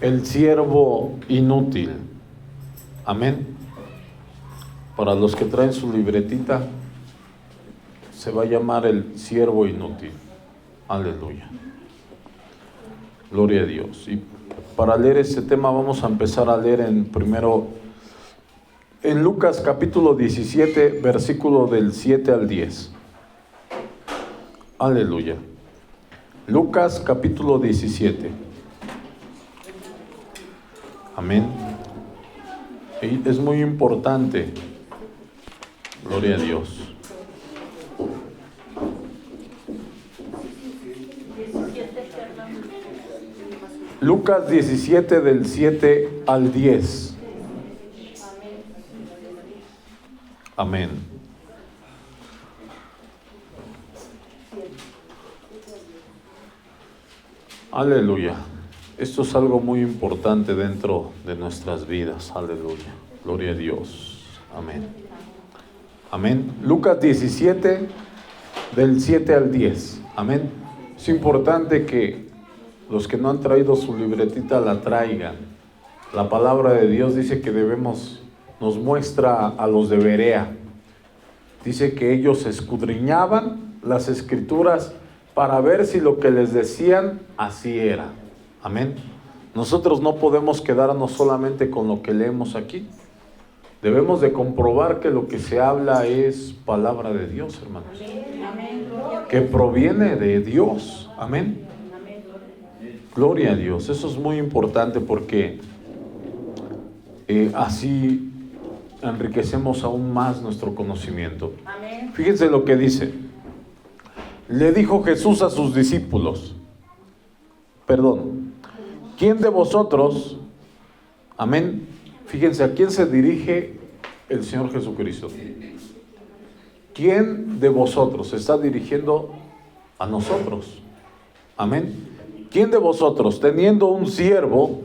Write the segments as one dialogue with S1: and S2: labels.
S1: el siervo inútil. Amén. Para los que traen su libretita, se va a llamar el siervo inútil. Aleluya. Gloria a Dios. Y para leer este tema vamos a empezar a leer primero en Lucas capítulo 17, versículo del 7 al 10. Aleluya. Lucas capítulo 17. Amén. Y es muy importante. Gloria a Dios. Lucas 17 del 7 al 10. Amén. Aleluya. Esto es algo muy importante dentro de nuestras vidas. Aleluya. Gloria a Dios. Amén. Amén. Lucas 17 del 7 al 10. Amén. Es importante que los que no han traído su libretita la traigan. La palabra de Dios dice que nos muestra a los de Berea. Dice que ellos escudriñaban las escrituras para ver si lo que les decían así era. Amén. Nosotros no podemos quedarnos solamente con lo que leemos aquí. Debemos de comprobar que lo que se habla es palabra de Dios, hermanos. Amén. Que proviene de Dios. Amén. Gloria a Dios. Eso es muy importante porque así enriquecemos aún más nuestro conocimiento. Amén. Fíjense lo que dice. Le dijo Jesús a sus discípulos. ¿Quién de vosotros? Amén. Fíjense a quién se dirige el Señor Jesucristo. ¿Quién de vosotros se está dirigiendo a nosotros? Amén. ¿Quién de vosotros, teniendo un siervo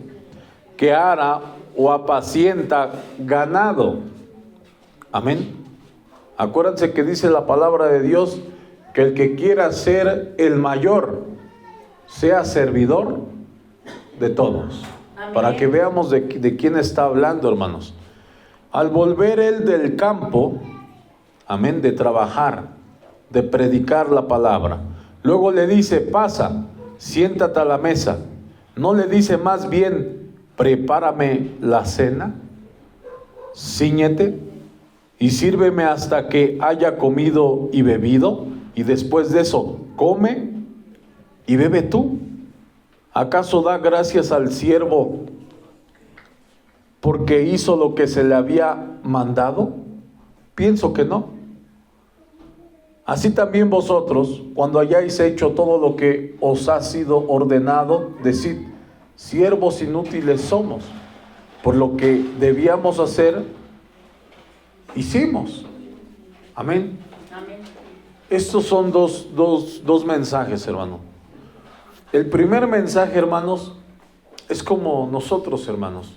S1: que ara o apacienta ganado? Amén. Acuérdense que dice la palabra de Dios que el que quiera ser el mayor sea servidor de todos. Amén. Para que veamos de quién está hablando, hermanos. Al volver él del campo, amén, de trabajar, de predicar la palabra, luego le dice: pasa, siéntate a la mesa. ¿No le dice más bien: prepárame la cena, cíñete y sírveme hasta que haya comido y bebido, y después de eso come y bebe tú? ¿Acaso da gracias al siervo porque hizo lo que se le había mandado? Pienso que no. Así también vosotros, cuando hayáis hecho todo lo que os ha sido ordenado, decid: siervos inútiles somos, por lo que debíamos hacer, hicimos. Amén. Amén. Estos son dos mensajes, hermano. El primer mensaje, hermanos, es como nosotros, hermanos,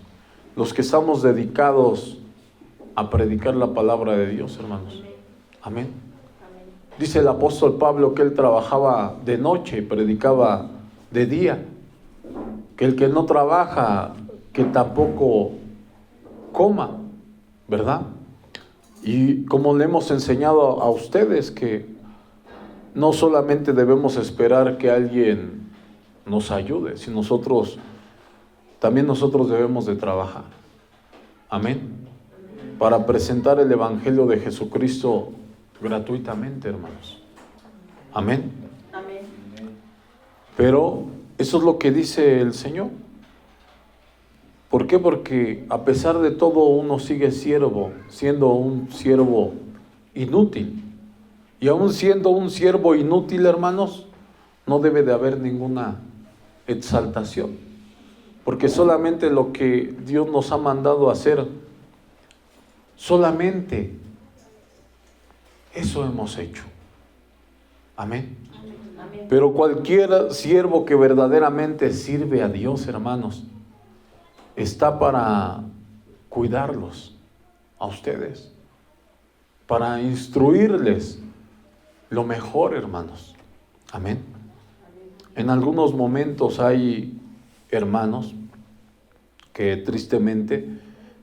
S1: los que estamos dedicados a predicar la palabra de Dios, hermanos. Amén. Dice el apóstol Pablo que él trabajaba de noche y predicaba de día. Que el que no trabaja, que tampoco coma, ¿verdad? Y como le hemos enseñado a ustedes, que no solamente debemos esperar que alguien nos ayude, sino también nosotros debemos de trabajar. Amén. Para presentar el evangelio de Jesucristo gratuitamente, hermanos. Amén. Amén. Pero eso es lo que dice el Señor. ¿Por qué? Porque a pesar de todo uno sigue siendo un siervo inútil. Y aún siendo un siervo inútil, hermanos, no debe de haber ninguna exaltación. Porque solamente lo que Dios nos ha mandado hacer, solamente eso hemos hecho. Amén. Amén. Pero cualquier siervo que verdaderamente sirve a Dios, hermanos, está para cuidarlos a ustedes, para instruirles lo mejor, hermanos. Amén. En algunos momentos hay hermanos que tristemente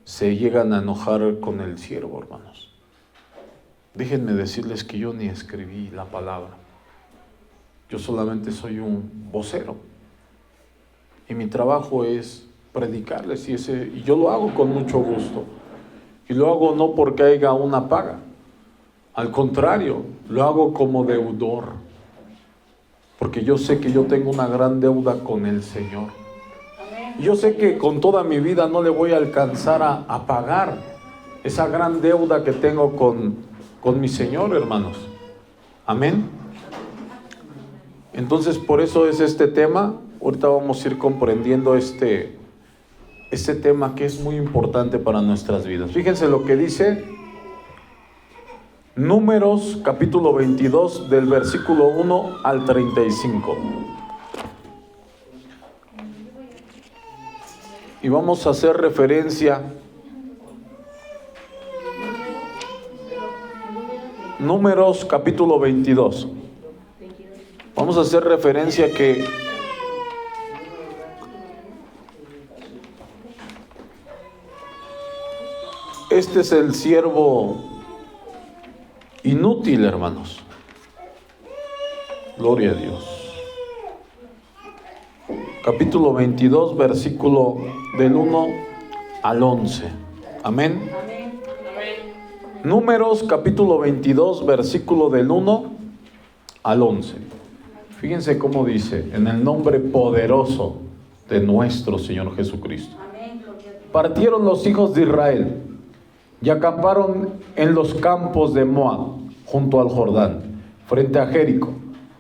S1: se llegan a enojar con el siervo, hermanos. Déjenme decirles que yo ni escribí la palabra. Yo solamente soy un vocero. Y mi trabajo es predicarles y yo lo hago con mucho gusto. Y lo hago no porque haya una paga. Al contrario, lo hago como deudor. Porque yo sé que yo tengo una gran deuda con el Señor. Y yo sé que con toda mi vida no le voy a alcanzar a pagar esa gran deuda que tengo con mi Señor, hermanos. Amén. Entonces, por eso es este tema. Ahorita vamos a ir comprendiendo este tema que es muy importante para nuestras vidas. Fíjense lo que dice Números capítulo 22 del versículo 1 al 35. Y vamos a hacer referencia. Números capítulo 22. Vamos a hacer referencia que este es el siervo inútil, hermanos. Gloria a Dios. Capítulo 22, versículo del 1 al 11. Amén. Números capítulo 22, versículo del 1 al 11. Fíjense cómo dice: en el nombre poderoso de nuestro Señor Jesucristo. Partieron los hijos de Israel y acamparon en los campos de Moab, junto al Jordán, frente a Jericó.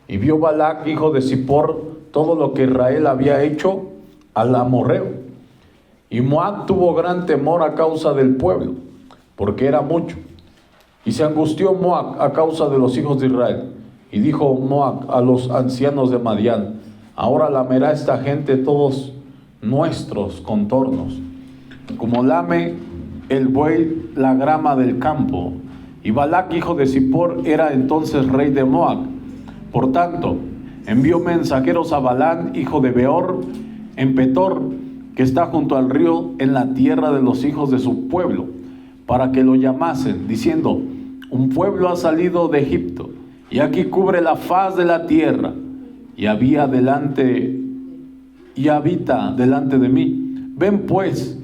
S1: Y vio Balac, hijo de Zippor, todo lo que Israel había hecho al amorreo. Y Moab tuvo gran temor a causa del pueblo, porque era mucho. Y se angustió Moab a causa de los hijos de Israel. Y dijo Moab a los ancianos de Madián: ahora lamerá esta gente todos nuestros contornos, como lame el buey la grama del campo. Y Balac, hijo de Zippor, era entonces rey de Moab. Por tanto, envió mensajeros a Balán, hijo de Beor, en Petor, que está junto al río, en la tierra de los hijos de su pueblo, para que lo llamasen, diciendo: un pueblo ha salido de Egipto, y aquí cubre la faz de la tierra, y habita delante de mí. Ven pues,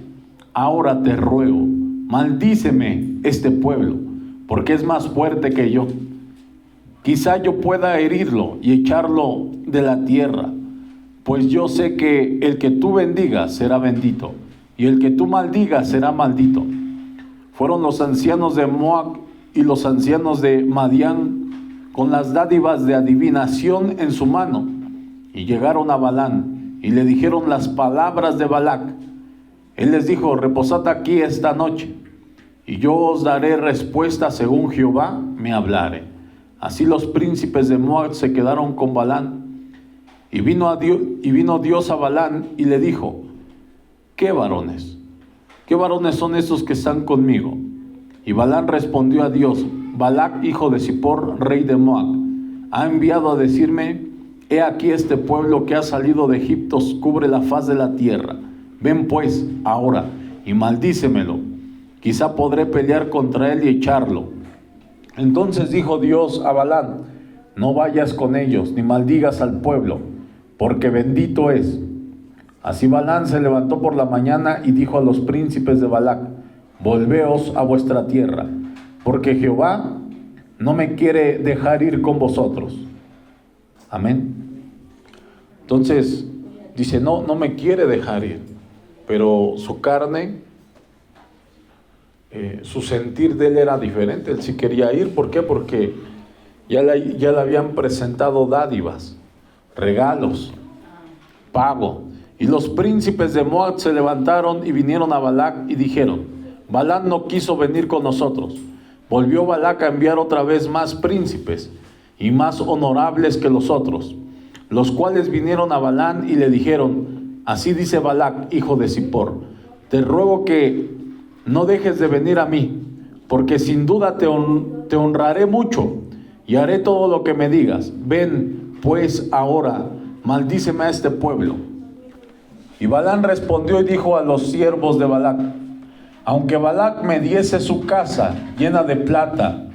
S1: ahora te ruego, maldíceme este pueblo, porque es más fuerte que yo. Quizá yo pueda herirlo y echarlo de la tierra, pues yo sé que el que tú bendigas será bendito, y el que tú maldigas será maldito. Fueron los ancianos de Moab y los ancianos de Madián con las dádivas de adivinación en su mano, y llegaron a Balán y le dijeron las palabras de Balac. Él les dijo: reposad aquí esta noche, y yo os daré respuesta según Jehová me hablare. Así los príncipes de Moab se quedaron con Balán. Y vino Dios a Balán y le dijo: ¿qué varones? ¿Qué varones son estos que están conmigo? Y Balán respondió a Dios: Balac, hijo de Zippor, rey de Moab, ha enviado a decirme: he aquí este pueblo que ha salido de Egipto cubre la faz de la tierra. Ven pues ahora y maldícemelo, quizá podré pelear contra él y echarlo. Entonces dijo Dios a Balán: no vayas con ellos, ni maldigas al pueblo, porque bendito es. Así Balán se levantó por la mañana y dijo a los príncipes de Balac: volveos a vuestra tierra, porque Jehová no me quiere dejar ir con vosotros. Amén. Entonces dice: no me quiere dejar ir, pero su carne, su sentir de él era diferente. Él sí quería ir. ¿Por qué? Porque ya le habían presentado dádivas, regalos, pago. Y los príncipes de Moab se levantaron y vinieron a Balac y dijeron: Balán no quiso venir con nosotros. Volvió Balac a enviar otra vez más príncipes y más honorables que los otros, los cuales vinieron a Balán y le dijeron: así dice Balac, hijo de Zippor: te ruego que no dejes de venir a mí, porque sin duda te honraré mucho y haré todo lo que me digas. Ven pues ahora, maldíceme a este pueblo. Y Balaam respondió y dijo a los siervos de Balac: aunque Balac me diese su casa llena de plata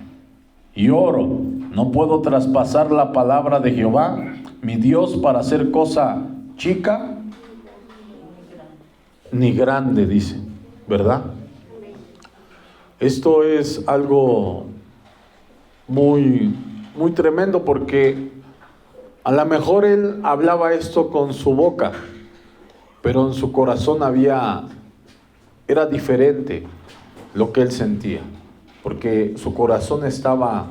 S1: y oro, no puedo traspasar la palabra de Jehová, mi Dios, para hacer cosa chica ni grande, dice, ¿verdad? Esto es algo muy tremendo, porque a lo mejor él hablaba esto con su boca, pero en su corazón era diferente lo que él sentía, porque su corazón estaba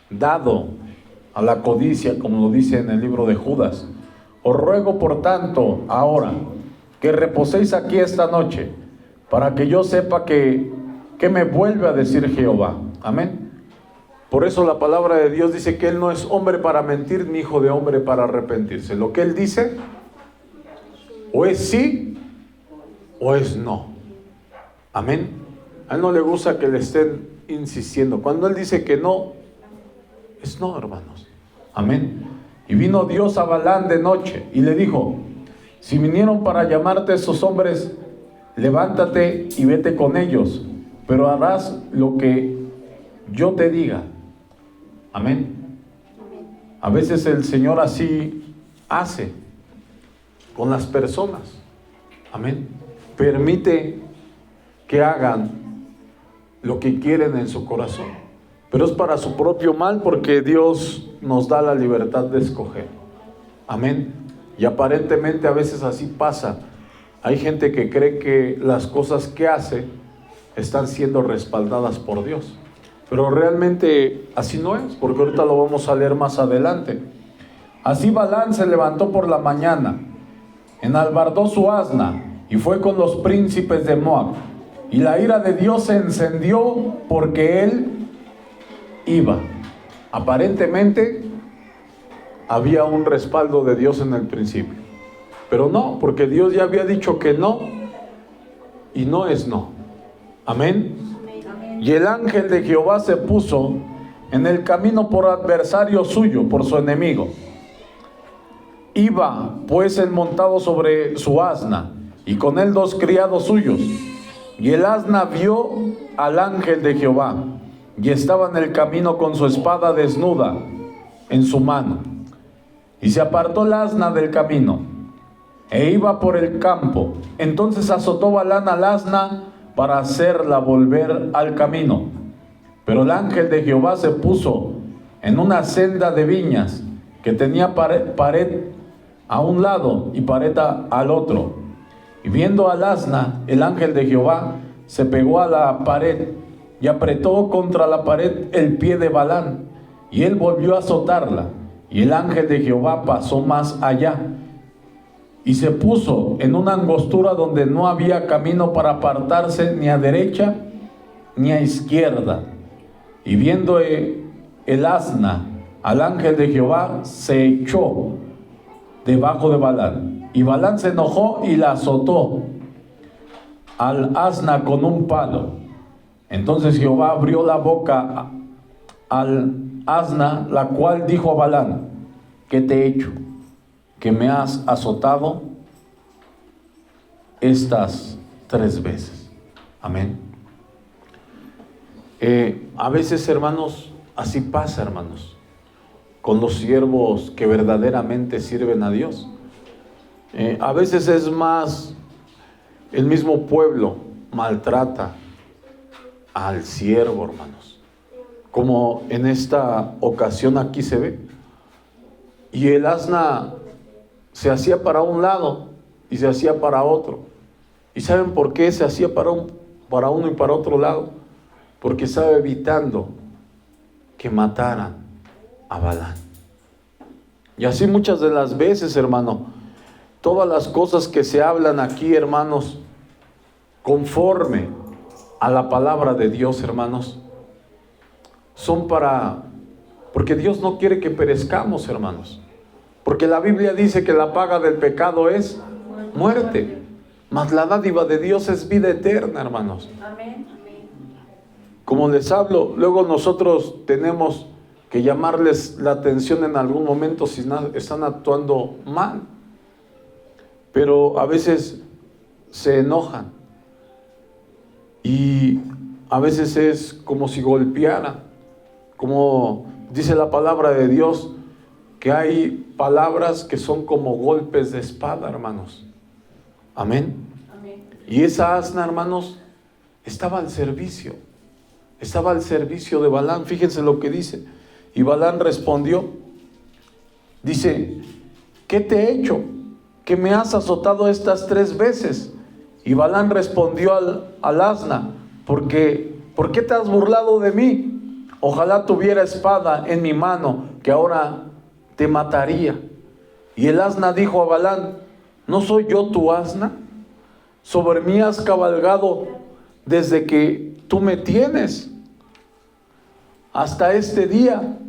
S1: dado a la codicia, como lo dice en el libro de Judas. Os ruego por tanto ahora que reposéis aquí esta noche, para que yo sepa que me vuelve a decir Jehová. Amén. Por eso la palabra de Dios dice que Él no es hombre para mentir, ni hijo de hombre para arrepentirse. Lo que Él dice, o es sí, o es no. Amén. A Él no le gusta que le estén insistiendo. Cuando Él dice que no, es no, hermanos. Amén. Y vino Dios a Balaam de noche y le dijo: si vinieron para llamarte esos hombres, levántate y vete con ellos, pero harás lo que yo te diga. Amén. A veces el Señor así hace con las personas. Amén. Permite que hagan lo que quieren en su corazón, pero es para su propio mal, porque Dios nos da la libertad de escoger. Amén. Y aparentemente a veces así pasa. Hay gente que cree que las cosas que hace están siendo respaldadas por Dios, pero realmente así no es, porque ahorita lo vamos a leer más adelante. Así Balaam se levantó por la mañana, enalbardó su asna y fue con los príncipes de Moab, y la ira de Dios se encendió porque él iba. Aparentemente había un respaldo de Dios en el principio, pero no, porque Dios ya había dicho que no, y no es no. Amén. Y el ángel de Jehová se puso en el camino por adversario suyo, por su enemigo. Iba pues él montado sobre su asna, y con él 2 criados suyos. Y el asna vio al ángel de Jehová, y estaba en el camino con su espada desnuda en su mano. Y se apartó el asna del camino, e iba por el campo. Entonces azotó Balaam al asna para hacerla volver al camino. Pero el ángel de Jehová se puso en una senda de viñas que tenía pared a un lado y pared al otro. Y viendo al asna, el ángel de Jehová se pegó a la pared y apretó contra la pared el pie de Balaam, y él volvió a azotarla. Y el ángel de Jehová pasó más allá y se puso en una angostura donde no había camino para apartarse ni a derecha ni a izquierda. Y viendo el asna al ángel de Jehová, se echó debajo de Balaam. Y Balaam se enojó y la azotó al asna con un palo. Entonces Jehová abrió la boca al asna, la cual dijo a Balaam: ¿qué te he hecho, que me has azotado estas 3 veces? Amén. A veces, hermanos, así pasa, hermanos, con los siervos que verdaderamente sirven a Dios. A veces es más, el mismo pueblo maltrata al siervo, hermanos, como en esta ocasión aquí se ve. Y el asna se hacía para un lado y se hacía para otro. ¿Y saben por qué se hacía para uno y para otro lado? Porque estaba evitando que mataran a Balaam. Y así muchas de las veces, hermano, todas las cosas que se hablan aquí, hermanos, conforme a la palabra de Dios, hermanos, son porque Dios no quiere que perezcamos, hermanos. Porque la Biblia dice que la paga del pecado es muerte, mas la dádiva de Dios es vida eterna, hermanos.
S2: Amén.
S1: Como les hablo, luego nosotros tenemos que llamarles la atención en algún momento si están actuando mal. pero a veces se enojan y a veces es como si golpeara, como dice la palabra de Dios, que hay palabras que son como golpes de espada, hermanos. Amén.
S2: Amén.
S1: Y esa asna, hermanos, estaba al servicio de Balaam. Fíjense lo que dice. Y Balaam respondió, dice, ¿qué te he hecho? Que me has azotado estas 3 veces. Y Balaam respondió al asna, ¿por qué te has burlado de mí? Ojalá tuviera espada en mi mano, que ahora te mataría. Y el asna dijo a Balaam, ¿no soy yo tu asna? Sobre mí has cabalgado desde que tú me tienes hasta este día.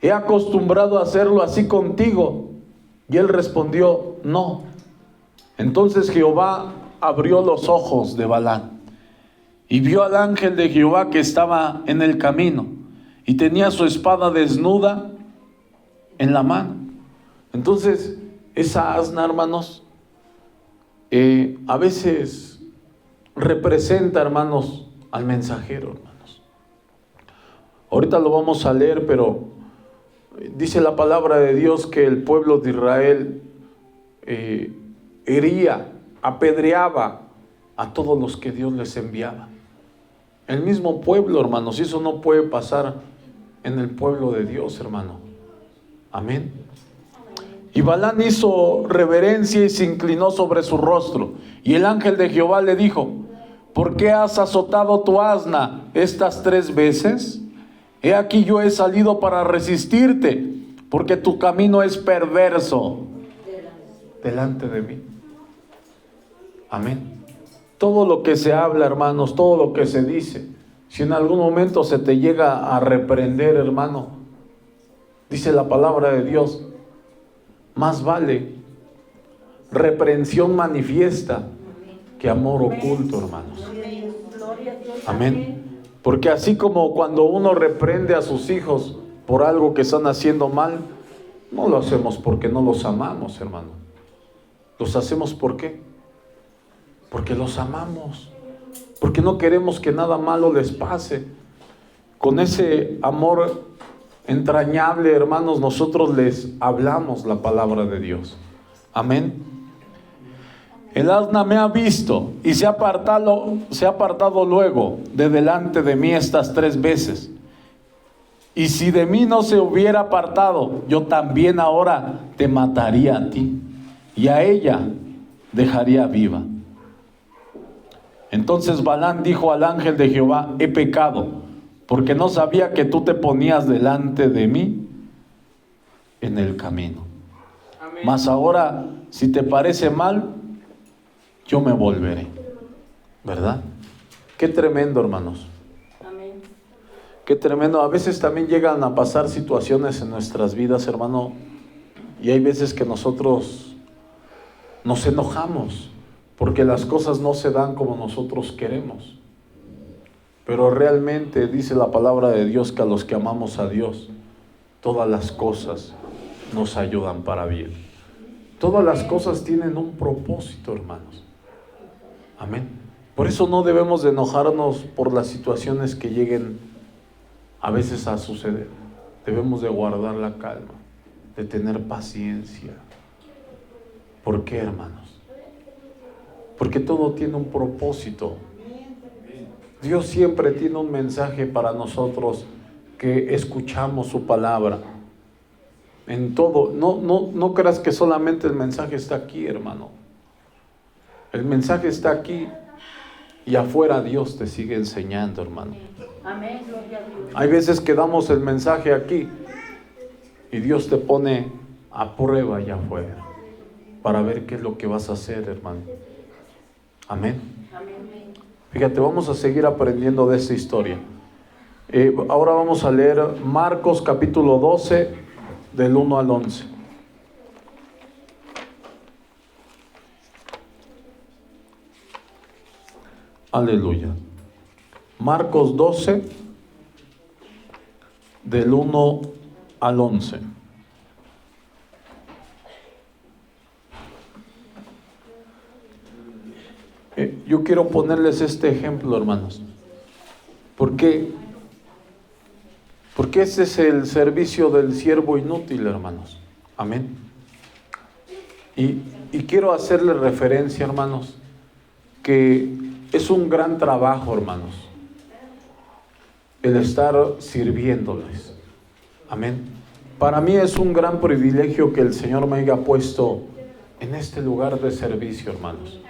S1: He acostumbrado a hacerlo así contigo. Y él respondió, no. Entonces Jehová abrió los ojos de Balaam y vio al ángel de Jehová que estaba en el camino y tenía su espada desnuda en la mano. Entonces esa asna, hermanos, a veces representa, hermanos, al mensajero, hermanos. Ahorita lo vamos a leer, pero dice la palabra de Dios que el pueblo de Israel hería, apedreaba a todos los que Dios les enviaba. El mismo pueblo, hermanos, y eso no puede pasar en el pueblo de Dios, hermano. Amén. Y Balaam hizo reverencia y se inclinó sobre su rostro. Y el ángel de Jehová le dijo, ¿por qué has azotado tu asna estas 3 veces? He aquí yo he salido para resistirte, porque tu camino es perverso delante de mí. Amén. Todo lo que se habla, hermanos, todo lo que se dice, si en algún momento se te llega a reprender, hermano, dice la palabra de Dios, más vale reprensión manifiesta que amor oculto, hermanos. Amén. Porque así como cuando uno reprende a sus hijos por algo que están haciendo mal, no lo hacemos porque no los amamos, hermano. Los hacemos ¿por qué? Porque los amamos, porque no queremos que nada malo les pase. Con ese amor entrañable, hermanos, nosotros les hablamos la palabra de Dios. Amén. El asna me ha visto y se ha apartado luego de delante de mí estas 3 veces. Y si de mí no se hubiera apartado, yo también ahora te mataría a ti y a ella dejaría viva. Entonces Balaam dijo al ángel de Jehová, he pecado, porque no sabía que tú te ponías delante de mí en el camino. Amén. Mas ahora, si te parece mal, yo me volveré. ¿Verdad? Qué tremendo, hermanos.
S2: Amén.
S1: Qué tremendo. A veces también llegan a pasar situaciones en nuestras vidas, hermano, y hay veces que nosotros nos enojamos porque las cosas no se dan como nosotros queremos. Pero realmente dice la palabra de Dios que a los que amamos a Dios, todas las cosas nos ayudan para bien. Todas las cosas tienen un propósito, hermanos. Amén. Por eso no debemos de enojarnos por las situaciones que lleguen a veces a suceder. Debemos de guardar la calma, de tener paciencia. ¿Por qué, hermanos? Porque todo tiene un propósito. Dios siempre tiene un mensaje para nosotros que escuchamos su palabra. En todo, no creas que solamente el mensaje está aquí, hermano. El mensaje está aquí y afuera Dios te sigue enseñando, hermano.
S2: Amén, gloria a Dios.
S1: Hay veces que damos el mensaje aquí y Dios te pone a prueba allá afuera para ver qué es lo que vas a hacer, hermano. Amén.
S2: Amén.
S1: Fíjate, vamos a seguir aprendiendo de esta historia. Ahora vamos a leer Marcos capítulo 12, del 1 al 11. Aleluya. Marcos 12, del 1 al 11. Yo quiero ponerles este ejemplo, hermanos. ¿Por qué? Porque ese es el servicio del siervo inútil, hermanos. Amén. Y quiero hacerle referencia, hermanos, que es un gran trabajo, hermanos, el estar sirviéndoles. Amén. Para mí es un gran privilegio que el Señor me haya puesto en este lugar de servicio, hermanos.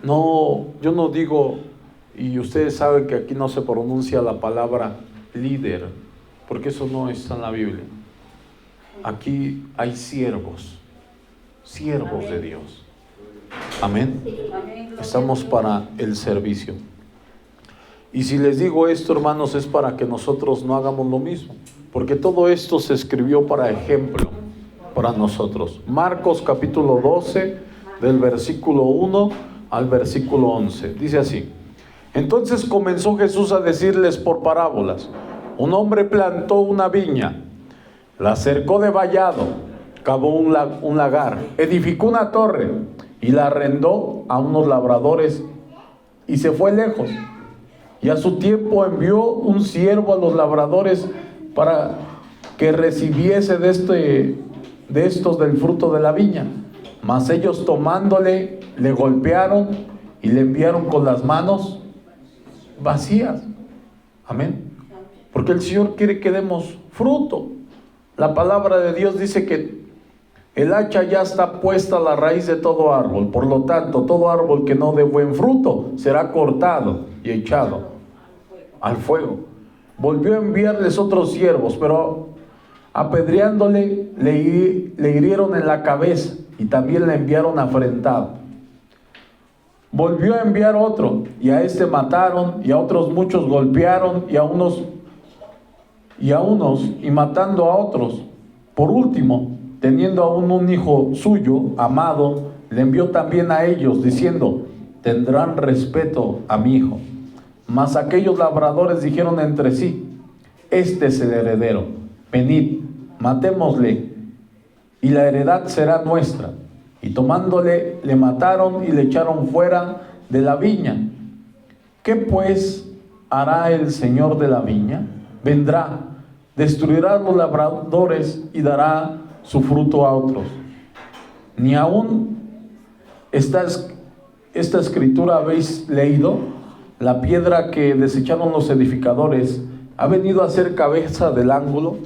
S1: No, yo no digo, y ustedes saben que aquí no se pronuncia la palabra líder, porque eso no está en la Biblia. Aquí hay siervos de Dios. Amén. Estamos para el servicio. Y si les digo esto, hermanos, es para que nosotros no hagamos lo mismo, porque todo esto se escribió para ejemplo para nosotros. Marcos capítulo 12, del versículo 1 al versículo 11. Dice así: entonces comenzó Jesús a decirles por parábolas. Un hombre plantó una viña, la cercó de vallado, cavó un lagar, edificó una torre y la arrendó a unos labradores y se fue lejos. Y a su tiempo envió un siervo a los labradores para que recibiese de estos del fruto de la viña. Mas ellos, tomándole, le golpearon y le enviaron con las manos vacías. Amén. Porque el Señor quiere que demos fruto. La palabra de Dios dice que el hacha ya está puesta a la raíz de todo árbol. Por lo tanto, todo árbol que no dé buen fruto será cortado y echado al fuego. Volvió a enviarles otros siervos, pero apedreándole le hirieron en la cabeza y también le enviaron afrentado. Volvió a enviar otro, y a este mataron, y a otros muchos golpearon, y matando a otros. Por último, teniendo aún un hijo suyo, amado, le envió también a ellos, diciendo: tendrán respeto a mi hijo. Mas aquellos labradores dijeron entre sí: este es el heredero, venid, matémosle, y la heredad será nuestra. Y tomándole, le mataron y le echaron fuera de la viña. ¿Qué pues hará el Señor de la viña? Vendrá, destruirá a los labradores y dará su fruto a otros. Ni aún esta escritura habéis leído: la piedra que desecharon los edificadores ha venido a ser cabeza del ángulo.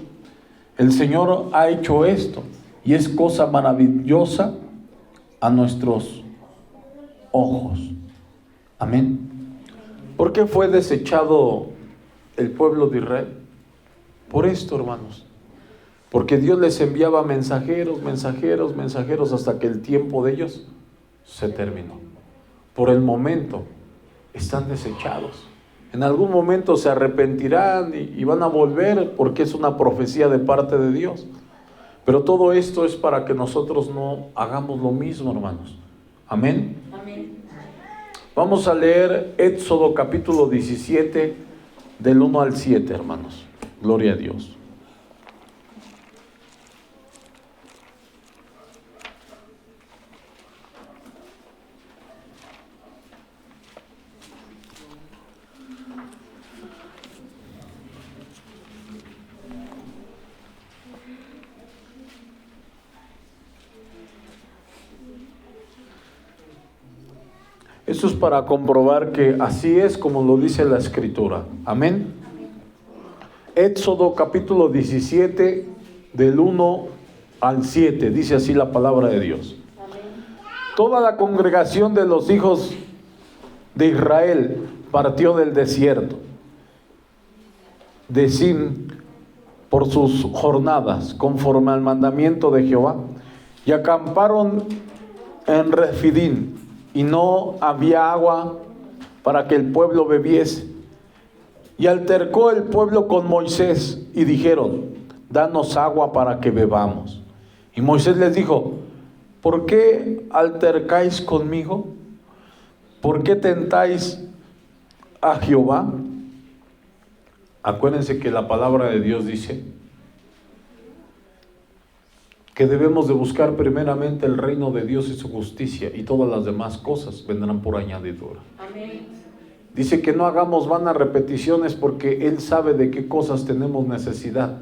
S1: El Señor ha hecho esto, y es cosa maravillosa a nuestros ojos. Amén. ¿Por qué fue desechado el pueblo de Israel? Por esto, hermanos. Porque Dios les enviaba mensajeros hasta que el tiempo de ellos se terminó. Por el momento están desechados. En algún momento se arrepentirán y van a volver, porque es una profecía de parte de Dios. Pero todo esto es para que nosotros no hagamos lo mismo, hermanos. Amén.
S2: Amén.
S1: Vamos a leer Éxodo capítulo 17, del 1 al 7, hermanos. Gloria a Dios. Esto es para comprobar que así es como lo dice la Escritura. Amén. Éxodo capítulo 17, del 1 al 7, dice así la palabra de Dios.
S2: Amén.
S1: Toda la congregación de los hijos de Israel partió del desierto de Sin por sus jornadas, conforme al mandamiento de Jehová, y acamparon en Refidim, y no había agua para que el pueblo bebiese. Y altercó el pueblo con Moisés, y dijeron: danos agua para que bebamos. Y Moisés les dijo: ¿por qué altercáis conmigo? ¿Por qué tentáis a Jehová? Acuérdense que la palabra de Dios dice que debemos de buscar primeramente el reino de Dios y su justicia, y todas las demás cosas vendrán por añadidura.
S2: Amén.
S1: Dice que no hagamos vanas repeticiones, porque Él sabe de qué cosas tenemos necesidad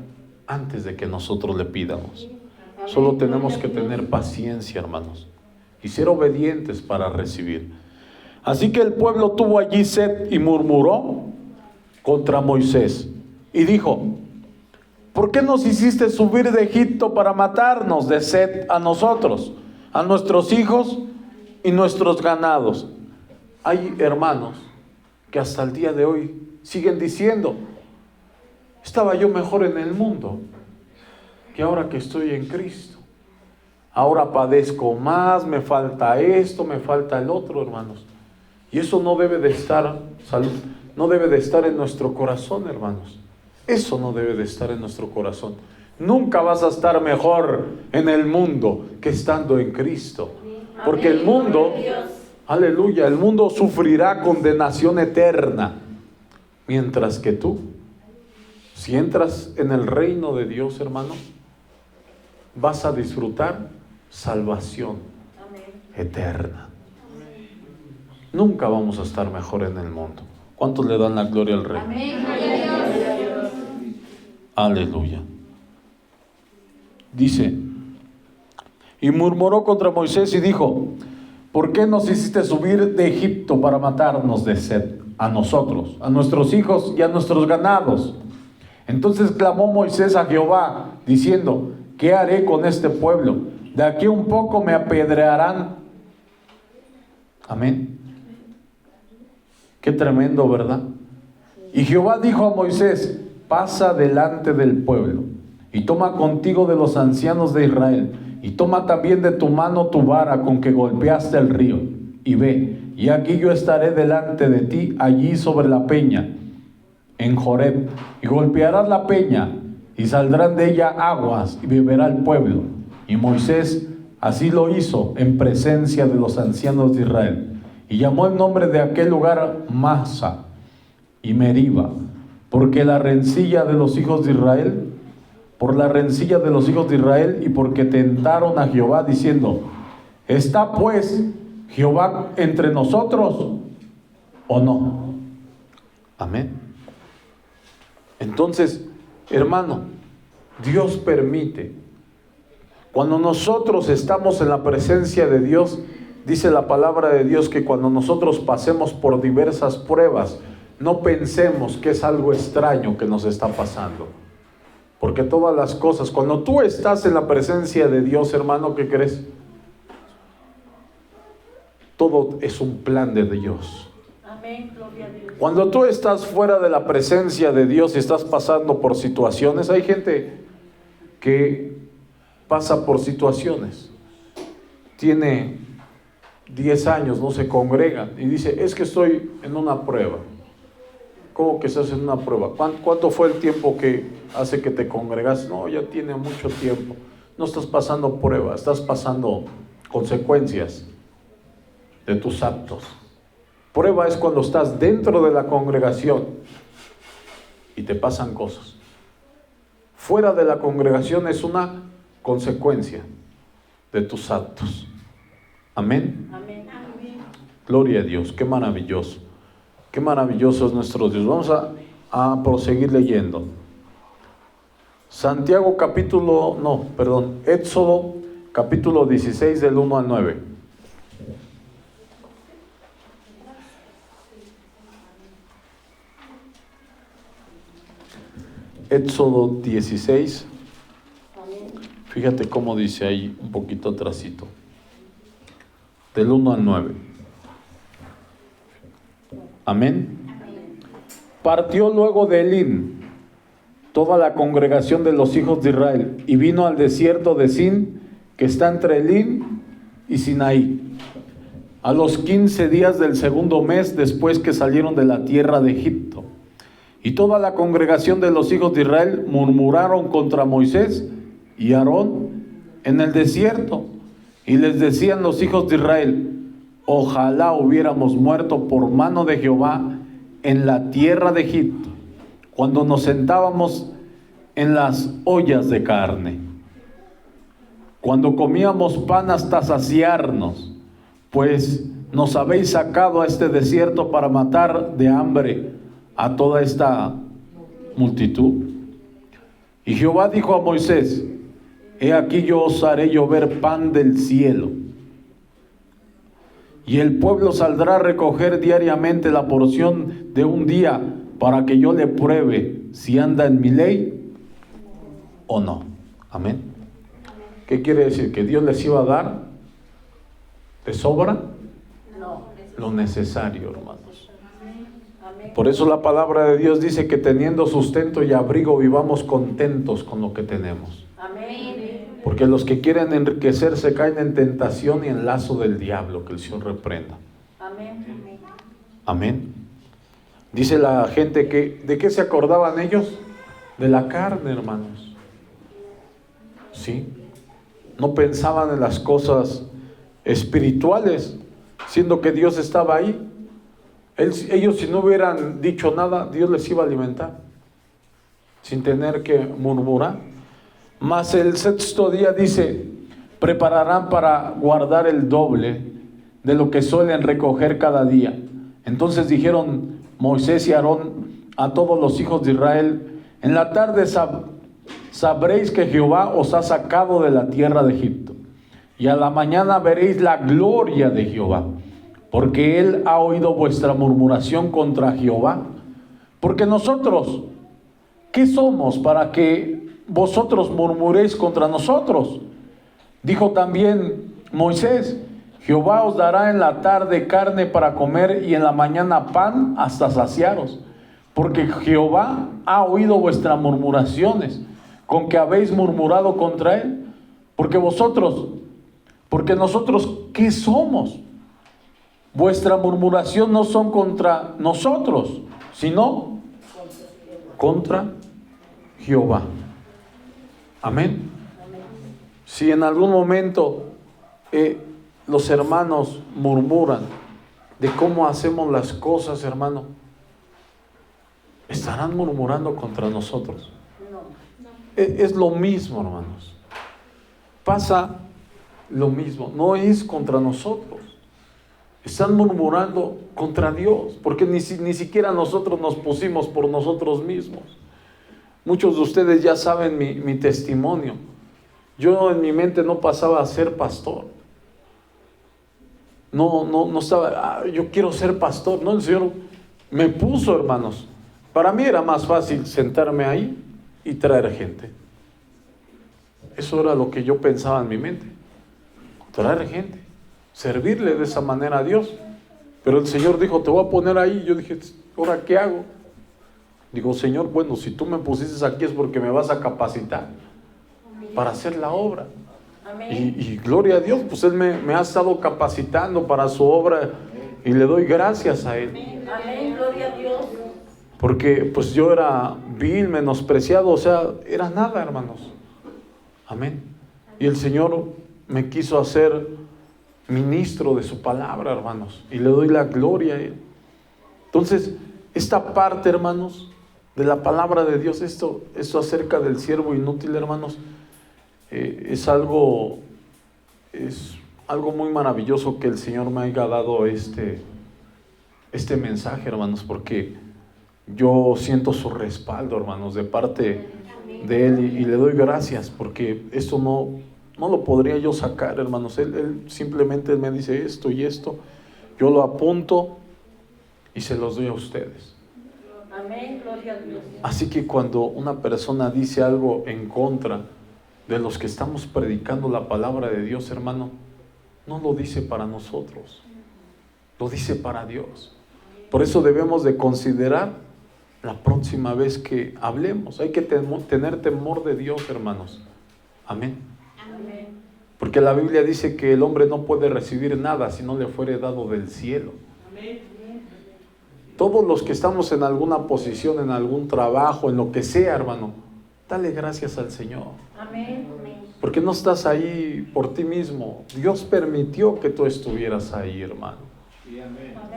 S1: antes de que nosotros le pidamos. Solo tenemos que tener paciencia, hermanos, y ser obedientes para recibir. Así que el pueblo tuvo allí sed y murmuró contra Moisés y dijo: ¿por qué nos hiciste subir de Egipto para matarnos de sed a nosotros, a nuestros hijos y nuestros ganados? Hay hermanos que hasta el día de hoy siguen diciendo: estaba yo mejor en el mundo que ahora que estoy en Cristo. Ahora padezco más, me falta esto, me falta el otro, hermanos. Y eso no debe de estar, no debe de estar en nuestro corazón, hermanos. Eso no debe de estar en nuestro corazón. Nunca vas a estar mejor en el mundo que estando en Cristo. Porque el mundo, aleluya, el mundo sufrirá condenación eterna. Mientras que tú, si entras en el reino de Dios, hermano, vas a disfrutar salvación eterna. Nunca vamos a estar mejor en el mundo. ¿Cuántos le dan la gloria al Rey? Aleluya. Dice: y murmuró contra Moisés y dijo: ¿por qué nos hiciste subir de Egipto para matarnos de sed a nosotros, a nuestros hijos y a nuestros ganados? Entonces clamó Moisés a Jehová, diciendo: ¿qué haré con este pueblo? De aquí un poco me apedrearán. Amén. Qué tremendo, ¿verdad? Y Jehová dijo a Moisés: pasa delante del pueblo, y toma contigo de los ancianos de Israel, y toma también de tu mano tu vara con que golpeaste el río, y ve, y aquí yo estaré delante de ti allí sobre la peña, en Joreb, y golpearás la peña, y saldrán de ella aguas, y beberá el pueblo. Y Moisés así lo hizo en presencia de los ancianos de Israel, y llamó el nombre de aquel lugar Masa y Meriba, porque la rencilla de los hijos de Israel, por la rencilla de los hijos de Israel, y porque tentaron a Jehová diciendo: ¿está pues Jehová entre nosotros o no? Amén. Entonces, hermano, Dios permite. Cuando nosotros estamos en la presencia de Dios, dice la palabra de Dios que cuando nosotros pasemos por diversas pruebas, no pensemos que es algo extraño que nos está pasando. Porque todas las cosas, cuando tú estás en la presencia de Dios, hermano, ¿qué crees? Todo es un plan de Dios.
S2: Amén, gloria a Dios.
S1: Cuando tú estás fuera de la presencia de Dios y estás pasando por situaciones, hay gente que pasa por situaciones. Tiene 10 años, no se congrega y dice: es que estoy en una prueba. ¿Cómo que estás en una prueba? ¿Cuánto fue el tiempo que hace que te congregas? No, ya tiene mucho tiempo. No estás pasando prueba, estás pasando consecuencias de tus actos. Prueba es cuando estás dentro de la congregación y te pasan cosas. Fuera de la congregación es una consecuencia de tus actos. Amén.
S2: Amén. Amén.
S1: Gloria a Dios, qué maravilloso. Qué maravilloso es nuestro Dios. Vamos a proseguir leyendo. Éxodo capítulo 16 del 1 al 9. Éxodo 16. Fíjate cómo dice ahí un poquito atrasito. Del 1 al 9. Amén. Partió luego de Elín toda la congregación de los hijos de Israel y vino al desierto de Sin, que está entre Elín y Sinaí, a los 15 días del segundo mes después que salieron de la tierra de Egipto. Y toda la congregación de los hijos de Israel murmuraron contra Moisés y Aarón en el desierto, y les decían los hijos de Israel: ojalá hubiéramos muerto por mano de Jehová en la tierra de Egipto, cuando nos sentábamos en las ollas de carne. cuando comíamos pan hasta saciarnos, pues nos habéis sacado a este desierto para matar de hambre a toda esta multitud. Y Jehová dijo a Moisés: he aquí yo os haré llover pan del cielo, y el pueblo saldrá a recoger diariamente la porción de un día, para que yo le pruebe si anda en mi ley o no. Amén. ¿Qué quiere decir? ¿Que Dios les iba a dar de sobra?
S2: No.
S1: Lo necesario, hermanos.
S2: Amén.
S1: Por eso la palabra de Dios dice que teniendo sustento y abrigo vivamos contentos con lo que tenemos.
S2: Amén.
S1: Porque los que quieren enriquecerse caen en tentación y en lazo del diablo, que el Señor reprenda.
S2: Amén.
S1: Amén. Dice la gente que, ¿de qué se acordaban ellos? De la carne, hermanos. Sí. No pensaban en las cosas espirituales, siendo que Dios estaba ahí. Ellos, si no hubieran dicho nada, Dios les iba a alimentar, sin tener que murmurar. Mas el sexto día dice: prepararán para guardar el doble de lo que suelen recoger cada día. Entonces dijeron Moisés y Aarón a todos los hijos de Israel: en la tarde sabréis que Jehová os ha sacado de la tierra de Egipto, y a la mañana veréis la gloria de Jehová, porque él ha oído vuestra murmuración contra Jehová. Porque nosotros, ¿qué somos para que vosotros murmuréis contra nosotros? Dijo también Moisés: Jehová os dará en la tarde carne para comer, y en la mañana pan hasta saciaros, porque Jehová ha oído vuestras murmuraciones, con que habéis murmurado contra él. Porque nosotros, ¿qué somos? Vuestra murmuración no son contra nosotros, sino contra Jehová. Amén. Si en algún momento los hermanos murmuran de cómo hacemos las cosas, hermano, estarán murmurando contra nosotros. Es lo mismo, hermanos. Pasa lo mismo. No es contra nosotros. Están murmurando contra Dios, porque ni siquiera nosotros nos pusimos por nosotros mismos. Muchos de ustedes ya saben mi testimonio. Yo en mi mente no pasaba a ser pastor. No estaba, yo quiero ser pastor. No, el Señor me puso, hermanos. Para mí era más fácil sentarme ahí y traer gente. Eso era lo que yo pensaba en mi mente. Traer gente, servirle de esa manera a Dios. Pero el Señor dijo: te voy a poner ahí. Yo dije: ¿ahora qué hago? Digo: Señor, bueno, si tú me pusiste aquí es porque me vas a capacitar para hacer la obra. Y gloria a Dios, pues Él me ha estado capacitando para su obra, y le doy gracias a Él.
S2: Amén, gloria a Dios.
S1: Porque pues yo era vil, menospreciado, o sea, era nada, hermanos. Amén. Y el Señor me quiso hacer ministro de su palabra, hermanos, y le doy la gloria a Él. Entonces, esta parte, hermanos, de la palabra de Dios, esto acerca del siervo inútil, hermanos, es algo muy maravilloso que el Señor me haya dado este mensaje, hermanos, porque yo siento su respaldo, hermanos, de parte de Él, y le doy gracias, porque esto no lo podría yo sacar, hermanos. Él simplemente me dice esto y esto, yo lo apunto y se los doy a ustedes.
S2: Amén, gloria a Dios.
S1: Así que cuando una persona dice algo en contra de los que estamos predicando la palabra de Dios, hermano, no lo dice para nosotros, lo dice para Dios. Por eso debemos de considerar la próxima vez que hablemos. Hay que tener temor de Dios, hermanos. Amén.
S2: Amén.
S1: Porque la Biblia dice que el hombre no puede recibir nada si no le fuere dado del cielo.
S2: Amén.
S1: Todos los que estamos en alguna posición, en algún trabajo, en lo que sea, hermano, dale gracias al Señor.
S2: Amén.
S1: Porque no estás ahí por ti mismo. Dios permitió que tú estuvieras ahí, hermano.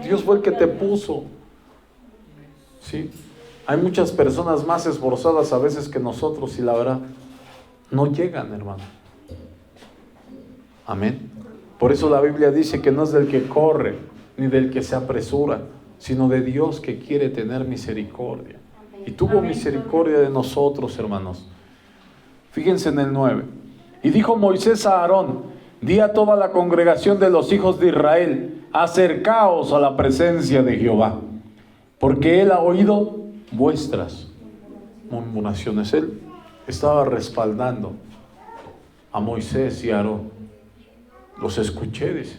S1: Dios fue el que te puso. ¿Sí? Hay muchas personas más esforzadas a veces que nosotros, y la verdad, no llegan, hermano. Amén. Por eso la Biblia dice que no es del que corre, ni del que se apresura, sino de Dios que quiere tener misericordia. Y tuvo misericordia de nosotros, hermanos. Fíjense en el 9. Y dijo Moisés a Aarón: di a toda la congregación de los hijos de Israel: acercaos a la presencia de Jehová, porque él ha oído vuestras murmuraciones. Él estaba respaldando a Moisés y a Aarón. Los escuché, dice.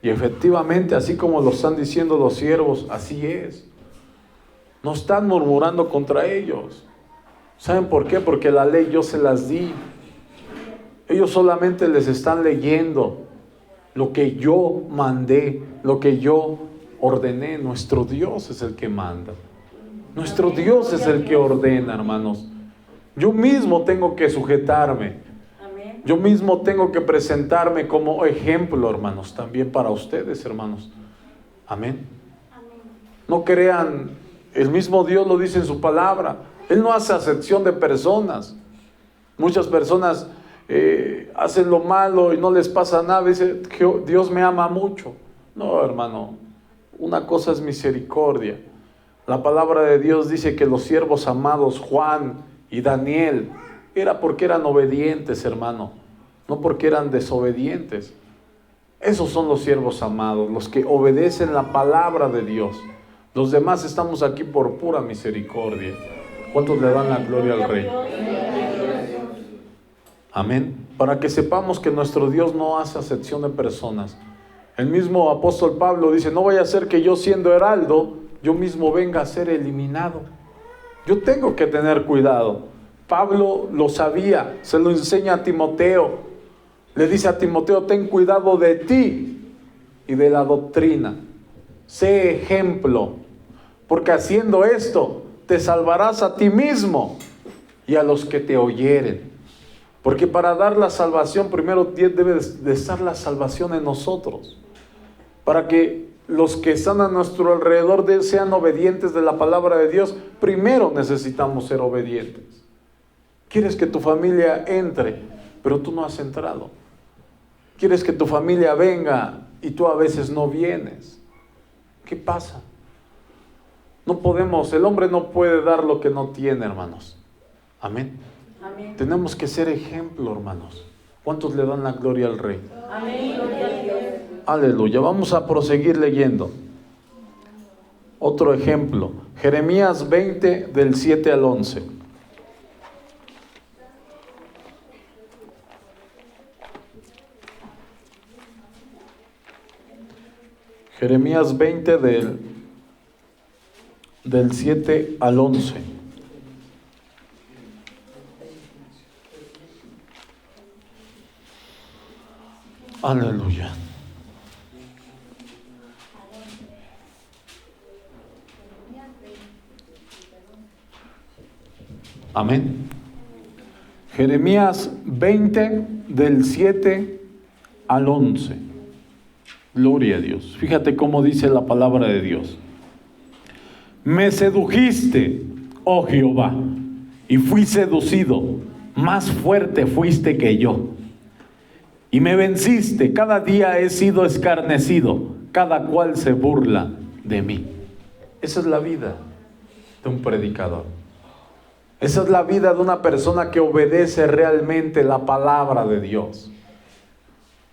S1: Y efectivamente, así como lo están diciendo los siervos, así es. No están murmurando contra ellos. ¿Saben por qué? Porque la ley yo se las di. Ellos solamente les están leyendo lo que yo mandé, lo que yo ordené. Nuestro Dios es el que manda. Nuestro Dios es el que ordena, hermanos. Yo mismo tengo que sujetarme. Yo mismo tengo que presentarme como ejemplo, hermanos, también para ustedes, hermanos. Amén. No crean, el mismo Dios lo dice en su palabra. Él no hace acepción de personas. Muchas personas hacen lo malo y no les pasa nada. Dice, Dios me ama mucho. No, hermano, una cosa es misericordia. La palabra de Dios dice que los siervos amados, Juan y Daniel, era porque eran obedientes, hermano, no porque eran desobedientes. Esos son los siervos amados, los que obedecen la palabra de Dios. Los demás estamos aquí por pura misericordia. ¿Cuántos le dan la gloria al Rey? Amén. Para que sepamos que nuestro Dios no hace acepción de personas. El mismo apóstol Pablo dice: no vaya a ser que yo, siendo heraldo, yo mismo venga a ser eliminado. Yo tengo que tener cuidado. Pablo lo sabía, se lo enseña a Timoteo. Le dice a Timoteo: ten cuidado de ti y de la doctrina. Sé ejemplo, porque haciendo esto te salvarás a ti mismo y a los que te oyeren. Porque para dar la salvación, primero debe de estar la salvación en nosotros. Para que los que están a nuestro alrededor sean obedientes de la palabra de Dios, primero necesitamos ser obedientes. Quieres que tu familia entre, pero tú no has entrado. Quieres que tu familia venga y tú a veces no vienes. ¿Qué pasa? No podemos, el hombre no puede dar lo que no tiene, hermanos. Amén. Amén. Tenemos que ser ejemplo, hermanos. ¿Cuántos le dan la gloria al Rey?
S2: Amén, gloria a Dios.
S1: Aleluya. Vamos a proseguir leyendo. Otro ejemplo. Jeremías 20, del 7 al 11. Jeremías 20 del 7 al 11. Aleluya. Amén. Jeremías 20 del 7 al 11. Gloria a Dios. Fíjate cómo dice la palabra de Dios. Me sedujiste, oh Jehová, y fui seducido. Más fuerte fuiste que yo. Y me venciste. Cada día he sido escarnecido. Cada cual se burla de mí. Esa es la vida de un predicador. Esa es la vida de una persona que obedece realmente la palabra de Dios.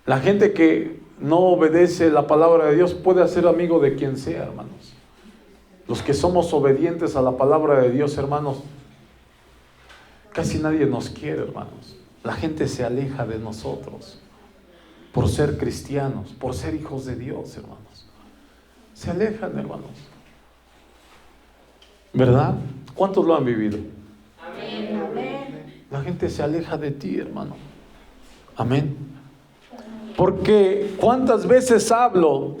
S1: La gente que no obedece la palabra de Dios puede ser amigo de quien sea, hermanos. Los que somos obedientes a la palabra de Dios, hermanos, casi nadie nos quiere, hermanos. La gente se aleja de nosotros por ser cristianos, por ser hijos de Dios, hermanos. Se alejan, hermanos. ¿Verdad? ¿Cuántos lo han vivido?
S2: Amén. Amén.
S1: La gente se aleja de ti, hermano. Amén. Porque cuántas veces hablo,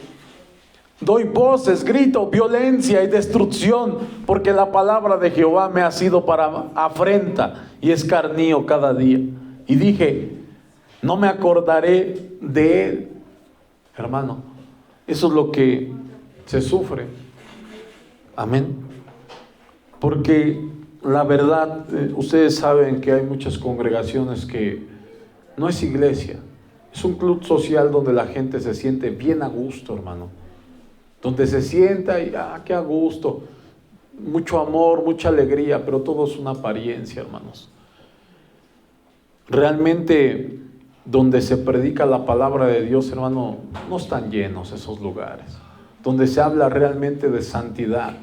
S1: doy voces, grito, violencia y destrucción, porque la palabra de Jehová me ha sido para afrenta y escarnio cada día. Y dije, no me acordaré de él. Hermano, eso es lo que se sufre. Amén. Porque la verdad, ustedes saben que hay muchas congregaciones que no es iglesia. Es un club social donde la gente se siente bien a gusto, hermano. Donde se sienta y, qué a gusto. Mucho amor, mucha alegría, pero todo es una apariencia, hermanos. Realmente, donde se predica la palabra de Dios, hermano, no están llenos esos lugares. Donde se habla realmente de santidad.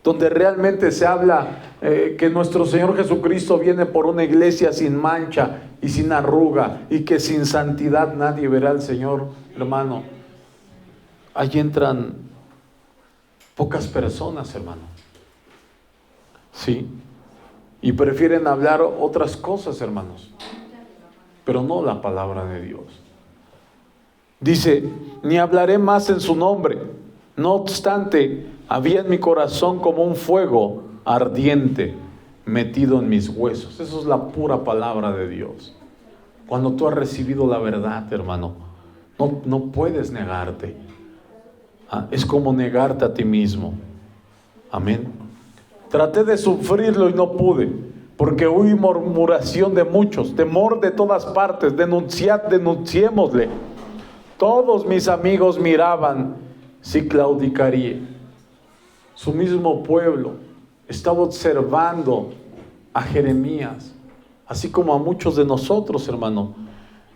S1: Donde realmente se habla que nuestro Señor Jesucristo viene por una iglesia sin mancha y sin arruga, y que sin santidad nadie verá al Señor, hermano. Allí entran pocas personas, hermano. Sí. Y prefieren hablar otras cosas, hermanos, pero no la palabra de Dios. Dice, ni hablaré más en su nombre. No obstante, había en mi corazón como un fuego ardiente metido en mis huesos. Eso es la pura palabra de Dios. Cuando tú has recibido la verdad, hermano, no puedes negarte. Es como negarte a ti mismo. Amén. Traté de sufrirlo y no pude, porque hubo murmuración de muchos, temor de todas partes. Denunciémosle. Todos mis amigos miraban si claudicaría. Su mismo pueblo estaba observando a Jeremías, así como a muchos de nosotros, hermano.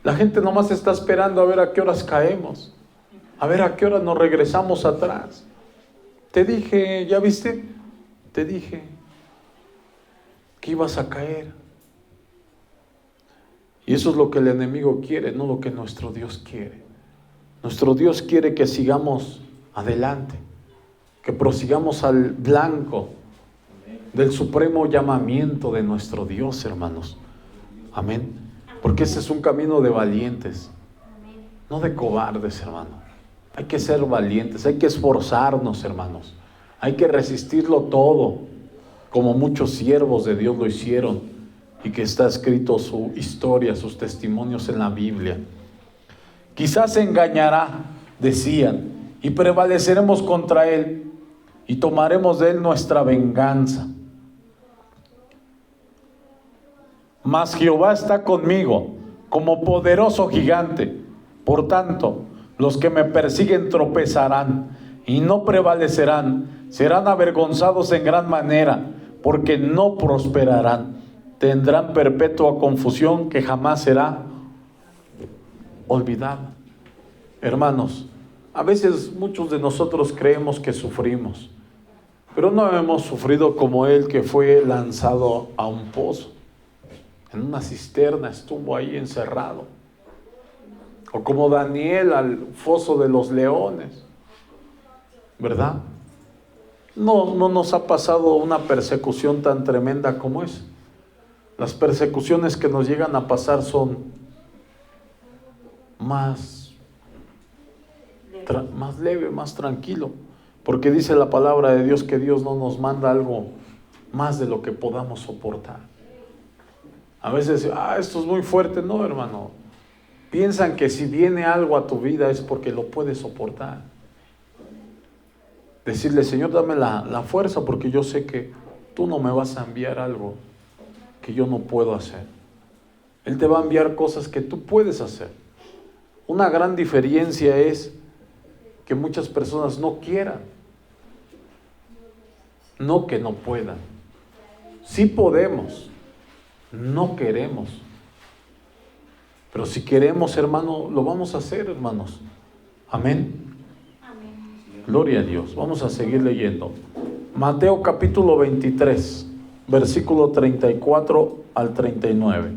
S1: La gente nomás está esperando a ver a qué horas caemos, a ver a qué horas nos regresamos atrás. Te dije, ¿ya viste? Te dije que ibas a caer. Y eso es lo que el enemigo quiere, no lo que nuestro Dios quiere. Nuestro Dios quiere que sigamos adelante, que prosigamos al blanco del supremo llamamiento de nuestro Dios, hermanos. Amén. Porque ese es un camino de valientes, no de cobardes, hermano. Hay que ser valientes, hay que esforzarnos, hermanos. Hay que resistirlo todo, como muchos siervos de Dios lo hicieron, y que está escrito su historia, sus testimonios en la Biblia. Quizás se engañará, decían, y prevaleceremos contra él, y tomaremos de él nuestra venganza. Mas Jehová está conmigo, como poderoso gigante. Por tanto, los que me persiguen tropezarán, y no prevalecerán. Serán avergonzados en gran manera, porque no prosperarán. Tendrán perpetua confusión que jamás será olvidada. Hermanos, a veces muchos de nosotros creemos que sufrimos, pero no hemos sufrido como él, que fue lanzado a un pozo, en una cisterna, estuvo ahí encerrado. O como Daniel al foso de los leones, ¿verdad? No nos ha pasado una persecución tan tremenda como esa. Las persecuciones que nos llegan a pasar son más leve, más tranquilo, porque dice la palabra de Dios que Dios no nos manda algo más de lo que podamos soportar. A veces, esto es muy fuerte. No, hermano. Piensan que si viene algo a tu vida es porque lo puedes soportar. Decirle, Señor, dame la fuerza, porque yo sé que tú no me vas a enviar algo que yo no puedo hacer. Él te va a enviar cosas que tú puedes hacer. Una gran diferencia es que muchas personas no quieran, no que no puedan. Sí podemos, no queremos. Pero si queremos, hermano, lo vamos a hacer, hermanos. Amén. Gloria a Dios. Vamos a seguir leyendo. Mateo capítulo 23, versículo 34 al 39.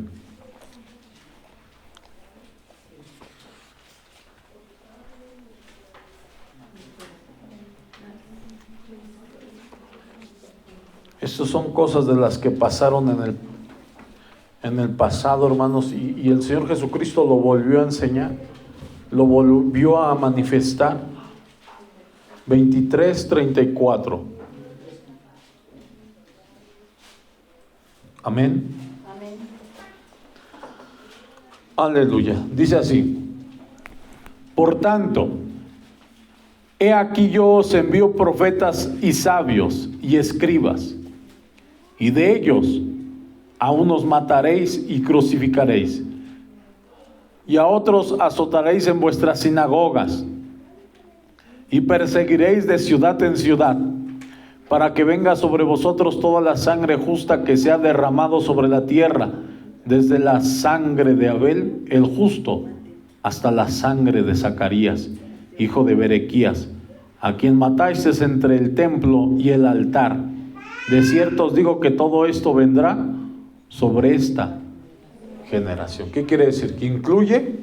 S1: Estas son cosas de las que pasaron en el pasado, hermanos, y el Señor Jesucristo lo volvió a enseñar, lo volvió a manifestar. 23:34. Amén.
S2: Amén.
S1: Aleluya. Dice así: por tanto, he aquí yo os envío profetas y sabios y escribas, y de ellos a unos mataréis y crucificaréis, y a otros azotaréis en vuestras sinagogas, y perseguiréis de ciudad en ciudad, para que venga sobre vosotros toda la sangre justa que se ha derramado sobre la tierra, desde la sangre de Abel el justo hasta la sangre de Zacarías, hijo de Berequías, a quien matasteis entre el templo y el altar. De cierto os digo que todo esto vendrá sobre esta generación. ¿Qué quiere decir? Que incluye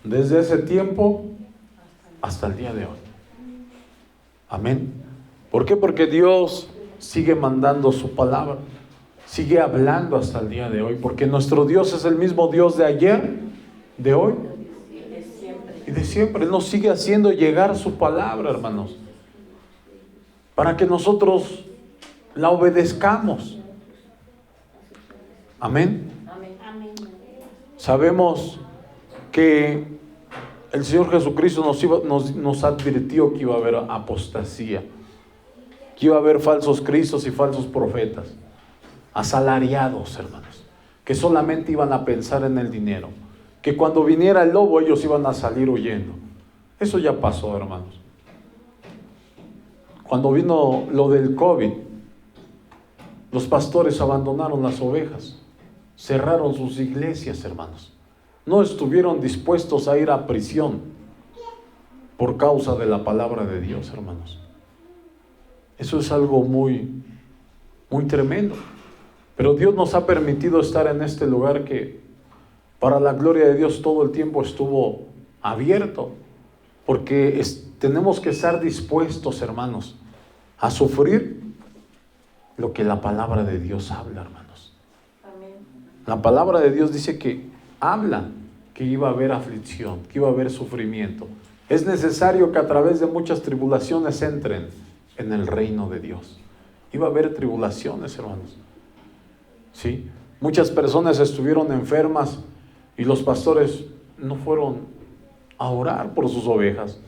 S1: desde ese tiempo hasta el día de hoy. Amén. ¿Por qué? Porque Dios sigue mandando su palabra, sigue hablando hasta el día de hoy, porque nuestro Dios es el mismo Dios de ayer, de hoy y de siempre. Él nos sigue haciendo llegar su palabra, hermanos, para que nosotros la obedezcamos. Amén. Sabemos que el Señor Jesucristo nos advirtió que iba a haber apostasía, que iba a haber falsos cristos y falsos profetas, asalariados, hermanos, que solamente iban a pensar en el dinero, que cuando viniera el lobo ellos iban a salir huyendo. Eso ya pasó, hermanos. Cuando vino lo del COVID, los pastores abandonaron las ovejas, cerraron sus iglesias, hermanos. No estuvieron dispuestos a ir a prisión por causa de la palabra de Dios, hermanos. Eso es algo muy, muy tremendo. Pero Dios nos ha permitido estar en este lugar que para la gloria de Dios todo el tiempo estuvo abierto, porque tenemos que estar dispuestos, hermanos, a sufrir lo que la palabra de Dios habla, hermanos. Amén. La palabra de Dios dice que habla que iba a haber aflicción, que iba a haber sufrimiento. Es necesario que a través de muchas tribulaciones entren en el reino de Dios. Iba a haber tribulaciones, hermanos. ¿Sí? Muchas personas estuvieron enfermas y los pastores no fueron a orar por sus ovejas,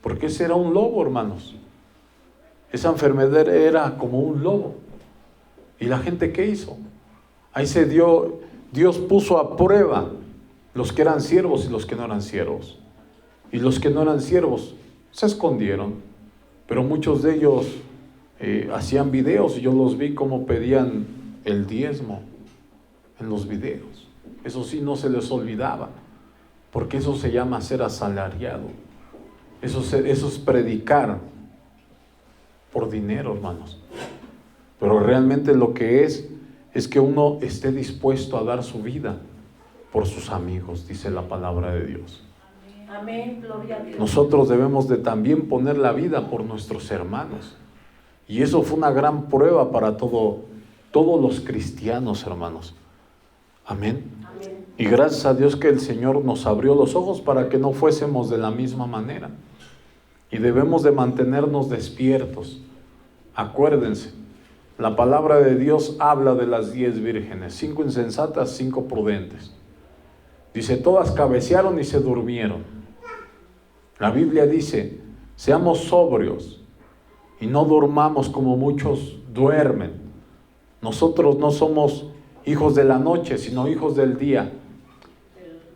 S1: porque ese era un lobo, hermanos. Esa enfermedad era como un lobo. ¿Y la gente qué hizo? Ahí Dios puso a prueba los que eran siervos y los que no eran siervos. Y los que no eran siervos se escondieron, pero muchos de ellos hacían videos y yo los vi como pedían el diezmo en los videos. Eso sí, no se les olvidaba, porque eso se llama ser asalariado. Eso es predicar por dinero, hermanos. Pero realmente lo que es que uno esté dispuesto a dar su vida por sus amigos, dice la palabra de Dios.
S2: Amén, gloria a Dios.
S1: Nosotros debemos de también poner la vida por nuestros hermanos. Y eso fue una gran prueba para todos los cristianos, hermanos. Amén. Amén. Y gracias a Dios que el Señor nos abrió los ojos para que no fuésemos de la misma manera. Y debemos de mantenernos despiertos. Acuérdense, la palabra de Dios habla de las 10 vírgenes, 5 insensatas, 5 prudentes. Dice, todas cabecearon y se durmieron. La Biblia dice, seamos sobrios y no durmamos como muchos duermen. Nosotros no somos hijos de la noche, sino hijos del día.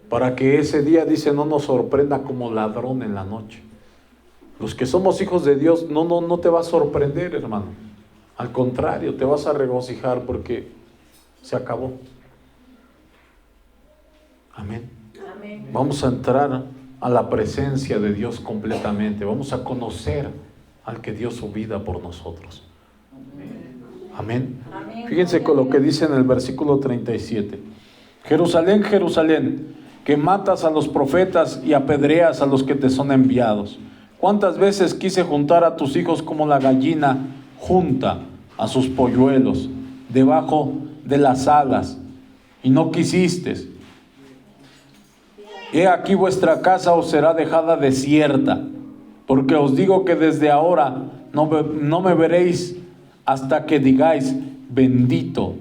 S1: Para que ese día, dice, no nos sorprenda como ladrón en la noche. Los que somos hijos de Dios, no te va a sorprender, hermano. Al contrario, te vas a regocijar porque se acabó. Amén. Amén. Vamos a entrar a la presencia de Dios completamente. Vamos a conocer al que dio su vida por nosotros. Amén. Amén. Fíjense con lo que dice en el versículo 37. Jerusalén, Jerusalén, que matas a los profetas y apedreas a los que te son enviados. ¿Cuántas veces quise juntar a tus hijos como la gallina junta a sus polluelos debajo de las alas, y no quisiste? He aquí vuestra casa os será dejada desierta, porque os digo que desde ahora no me veréis hasta que digáis, bendito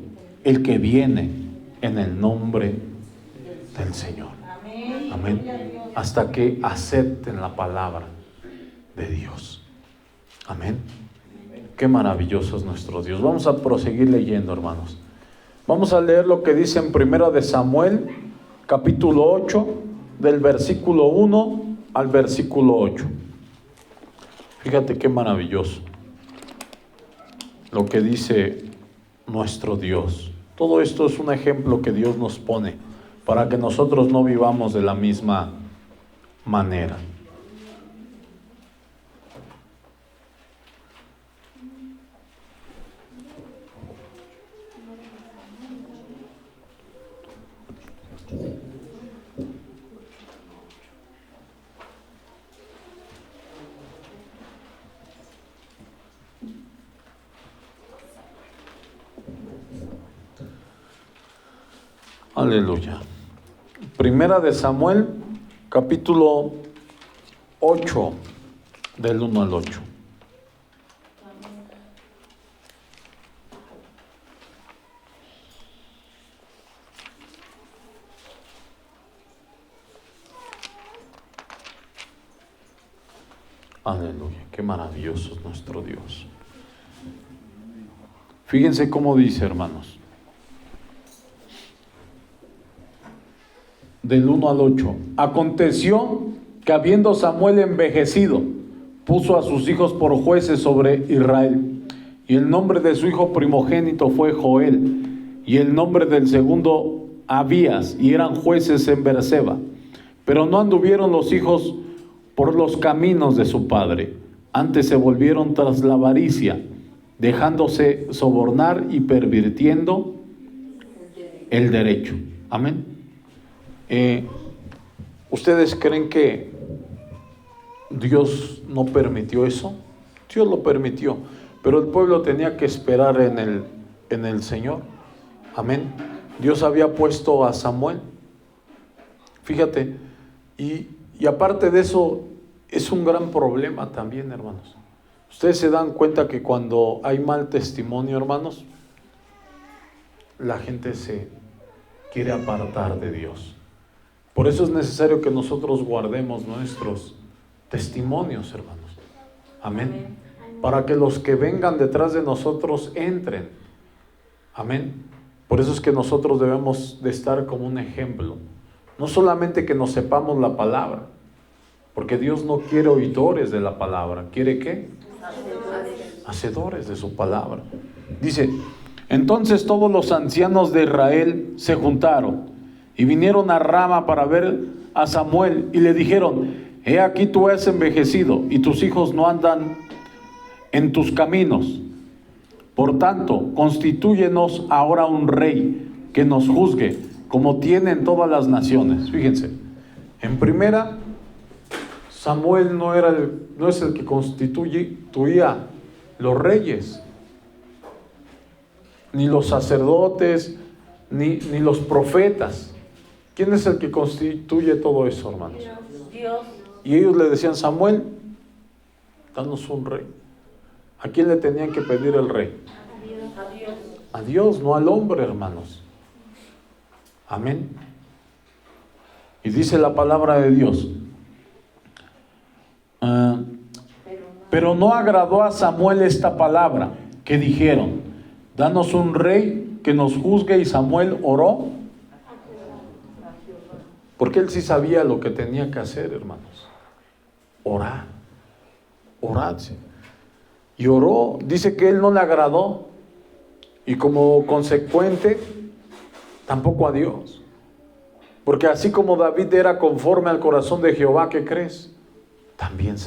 S1: el que viene en el nombre del Señor. Amén. Hasta que acepten la palabra de Dios. Amén. Qué maravilloso es nuestro Dios. Vamos a proseguir leyendo, hermanos. Vamos a leer lo que dice en 1 de Samuel, capítulo 8, del versículo 1 al versículo 8. Fíjate qué maravilloso lo que dice nuestro Dios. Todo esto es un ejemplo que Dios nos pone para que nosotros no vivamos de la misma manera. Aleluya. Primera de Samuel, capítulo 8, del 1 al 8. Aleluya, qué maravilloso es nuestro Dios. Fíjense cómo dice, hermanos. Del 1 al 8. Aconteció que habiendo Samuel envejecido, puso a sus hijos por jueces sobre Israel. Y el nombre de su hijo primogénito fue Joel, y el nombre del segundo Abías, y eran jueces en Beerseba. Pero no anduvieron los hijos por los caminos de su padre, antes se volvieron tras la avaricia, dejándose sobornar y pervirtiendo el derecho. Amén. ¿Ustedes creen que Dios no permitió eso? Dios lo permitió, pero el pueblo tenía que esperar en el Señor. Amén. Dios había puesto a Samuel. Fíjate, y aparte de eso, es un gran problema también, hermanos. Ustedes se dan cuenta que cuando hay mal testimonio, hermanos, la gente se quiere apartar de Dios. Por eso es necesario que nosotros guardemos nuestros testimonios, hermanos. Amén. Para que los que vengan detrás de nosotros entren. Amén. Por eso es que nosotros debemos de estar como un ejemplo. No solamente que nos sepamos la palabra, porque Dios no quiere oidores de la palabra. ¿Quiere qué? Hacedores de su palabra. Dice, entonces todos los ancianos de Israel se juntaron y vinieron a Rama para ver a Samuel y le dijeron, he aquí tú has envejecido y tus hijos no andan en tus caminos. Por tanto, constitúyenos ahora un rey que nos juzgue como tienen todas las naciones. Fíjense, en primera, Samuel no es el que constituía los reyes, ni los sacerdotes, ni los profetas. ¿Quién es el que constituye todo eso, hermanos?
S2: Dios.
S1: Y ellos le decían, Samuel, danos un rey. ¿A quién le tenían que pedir el rey?
S2: A Dios.
S1: A Dios, no al hombre, hermanos. Amén. Y dice la palabra de Dios. Pero no agradó a Samuel esta palabra que dijeron, danos un rey que nos juzgue. Y Samuel oró, porque él sí sabía lo que tenía que hacer, hermanos. Orar, oradse. Y oró, dice que él no le agradó, y como consecuente, tampoco a Dios. Porque así como David era conforme al corazón de Jehová, ¿qué crees? También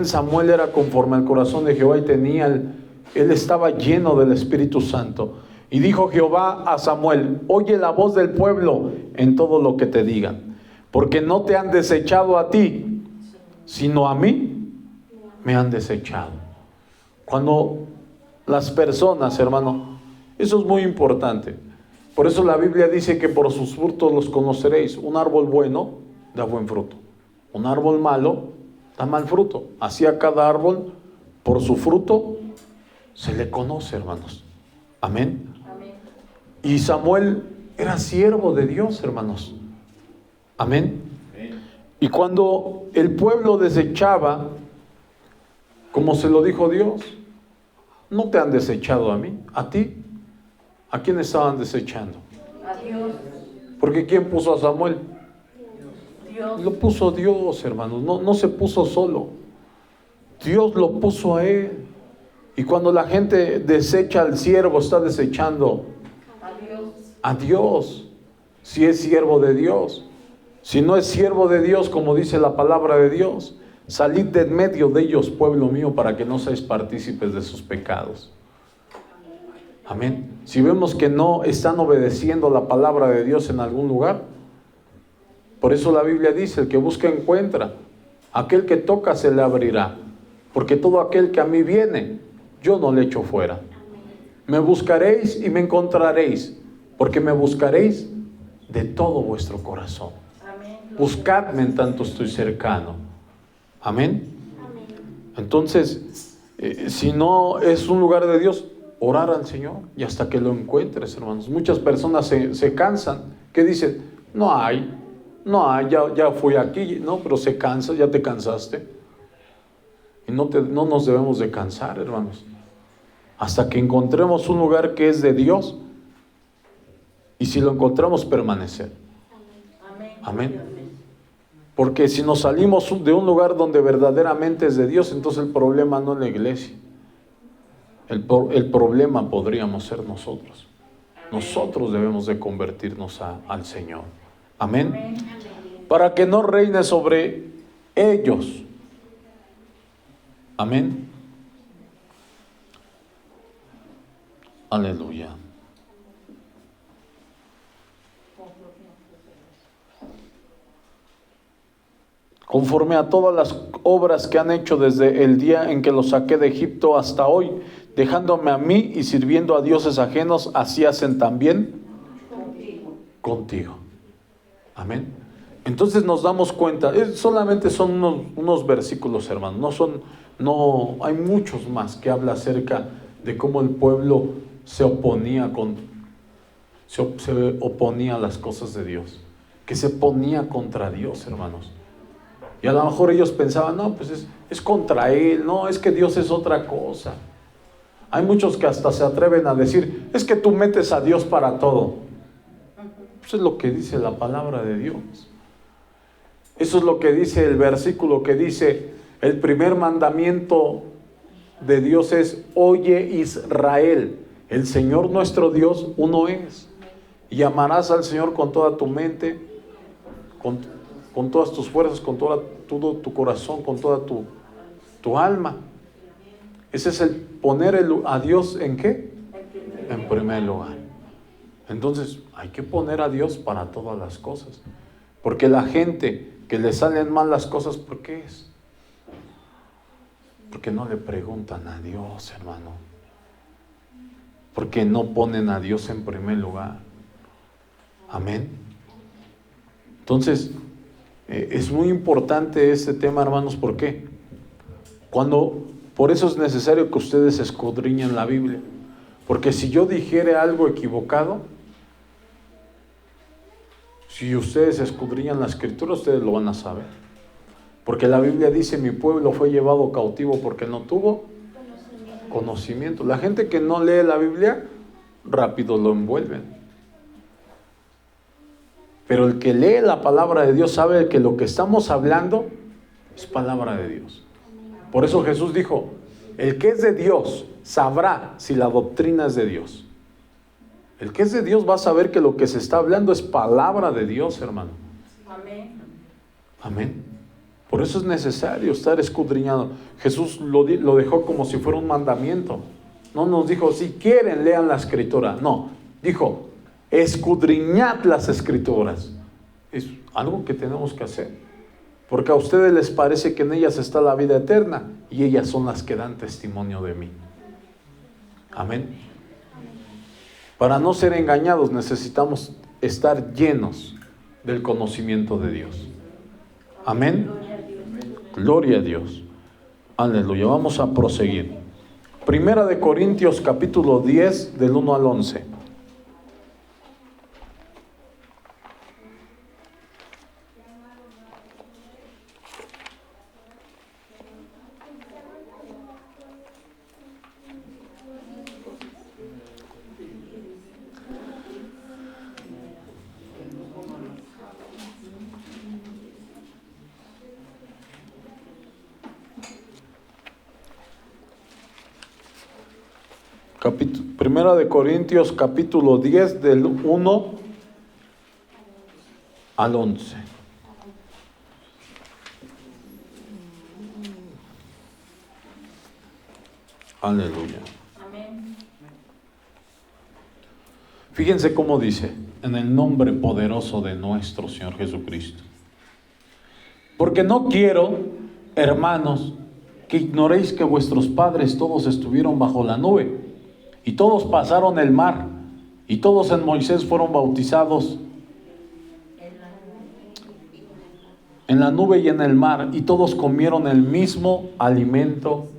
S1: Samuel era conforme al corazón de Jehová y él estaba lleno del Espíritu Santo. Y dijo Jehová a Samuel, oye la voz del pueblo en todo lo que te digan, porque no te han desechado a ti, sino a mí me han desechado. Cuando las personas, hermano, eso es muy importante. Por eso la Biblia dice que por sus frutos los conoceréis. Un árbol bueno da buen fruto, un árbol malo da mal fruto. Así a cada árbol por su fruto se le conoce, hermanos. Amén.
S2: Amén.
S1: Y Samuel era siervo de Dios, hermanos. Amén. Y cuando el pueblo desechaba, como se lo dijo Dios, no te han desechado a mí, a ti. ¿A quién estaban desechando?
S2: A Dios.
S1: Porque ¿quién puso a Samuel?
S2: Dios.
S1: Lo puso Dios, hermanos. No se puso solo. Dios lo puso a él. Y cuando la gente desecha al siervo, está desechando a Dios. Si es siervo de Dios. Si no es siervo de Dios, como dice la palabra de Dios, salid de en medio de ellos, pueblo mío, para que no seáis partícipes de sus pecados. Amén. Si vemos que no están obedeciendo la palabra de Dios en algún lugar, por eso la Biblia dice, el que busca encuentra, aquel que toca se le abrirá, porque todo aquel que a mí viene, yo no le echo fuera. Me buscaréis y me encontraréis, porque me buscaréis de todo vuestro corazón. Buscadme en tanto estoy cercano. Amén. Entonces, si no es un lugar de Dios, orar al Señor y hasta que lo encuentres, hermanos. Muchas personas se cansan, que dicen, no hay, ya fui aquí, no, pero se cansa, ya te cansaste. Y no nos debemos de cansar, hermanos, hasta que encontremos un lugar que es de Dios, y si lo encontramos, permanecer. Amén. Porque si nos salimos de un lugar donde verdaderamente es de Dios, entonces el problema no es la iglesia. El problema podríamos ser nosotros. Nosotros debemos de convertirnos al Señor. Amén. Para que no reine sobre ellos. Amén. Aleluya. Conforme a todas las obras que han hecho desde el día en que los saqué de Egipto hasta hoy, dejándome a mí y sirviendo a dioses ajenos, así hacen también contigo. Amén. Entonces nos damos cuenta, solamente son unos versículos, hermanos, hay muchos más que habla acerca de cómo el pueblo se oponía a las cosas de Dios, que se ponía contra Dios, hermanos. Y a lo mejor ellos pensaban, no, pues es contra Él, no, es que Dios es otra cosa. Hay muchos que hasta se atreven a decir, es que tú metes a Dios para todo. Eso es lo que dice la palabra de Dios. Eso es lo que dice el versículo que dice, el primer mandamiento de Dios es, oye Israel, el Señor nuestro Dios uno es. Y amarás al Señor con toda tu mente, con todas tus fuerzas, con todo tu corazón, con toda tu alma. Ese es el poner a Dios ¿en qué? En primer lugar. Entonces hay que poner a Dios para todas las cosas. Porque la gente que le salen mal las cosas, ¿por qué es? Porque no le preguntan a Dios, hermano. Porque no ponen a Dios en primer lugar. Amén. Entonces, es muy importante este tema, hermanos. ¿Por qué? Por eso es necesario que ustedes escudriñen la Biblia. Porque si yo dijere algo equivocado, si ustedes escudriñan la Escritura, ustedes lo van a saber. Porque la Biblia dice, mi pueblo fue llevado cautivo porque no tuvo conocimiento. La gente que no lee la Biblia, rápido lo envuelven. Pero el que lee la palabra de Dios sabe que lo que estamos hablando es palabra de Dios. Por eso Jesús dijo, el que es de Dios sabrá si la doctrina es de Dios. El que es de Dios va a saber que lo que se está hablando es palabra de Dios, hermano.
S2: Amén.
S1: Amén. Por eso es necesario estar escudriñando. Jesús lo dejó como si fuera un mandamiento. No nos dijo, si quieren, lean la Escritura. No, dijo, escudriñad las Escrituras. Es algo que tenemos que hacer. Porque a ustedes les parece que en ellas está la vida eterna y ellas son las que dan testimonio de mí. Amén. Para no ser engañados necesitamos estar llenos del conocimiento de Dios. Amén. Gloria a Dios. Aleluya. Vamos a proseguir. Primera de Corintios capítulo 10 del 1 al 11. Primera de Corintios capítulo 10 del 1 al 11. Aleluya.
S2: Amén.
S1: Fíjense cómo dice, en el nombre poderoso de nuestro Señor Jesucristo. Porque no quiero, hermanos, que ignoréis que vuestros padres todos estuvieron bajo la nube, y todos pasaron el mar, y todos en Moisés fueron bautizados en la nube y en el mar, y todos comieron el mismo alimento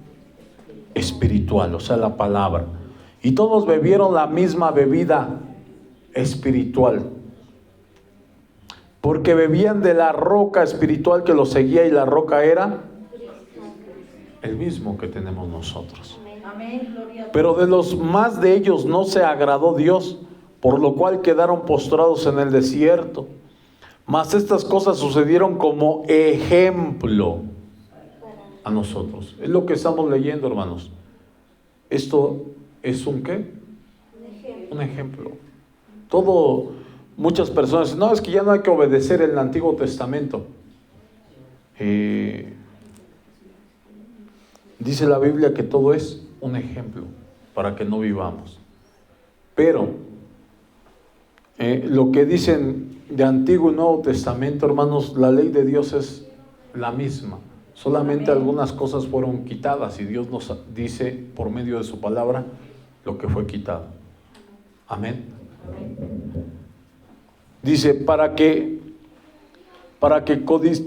S1: espiritual, o sea, la palabra. Y todos bebieron la misma bebida espiritual, porque bebían de la roca espiritual que los seguía, y la roca era el mismo que tenemos nosotros.
S2: Amén. Gloria a Dios.
S1: Pero de los más de ellos no se agradó Dios, por lo cual quedaron postrados en el desierto. Mas estas cosas sucedieron como ejemplo a nosotros. Es lo que estamos leyendo, hermanos. Esto es un ¿qué? Un ejemplo. Muchas personas dicen, no, es que ya no hay que obedecer el Antiguo Testamento. Dice la Biblia que todo es un ejemplo para que no vivamos. Pero lo que dicen de Antiguo y Nuevo Testamento, hermanos, la ley de Dios es la misma. Solamente algunas cosas fueron quitadas, y Dios nos dice por medio de su palabra lo que fue quitado. Amén. Dice, para que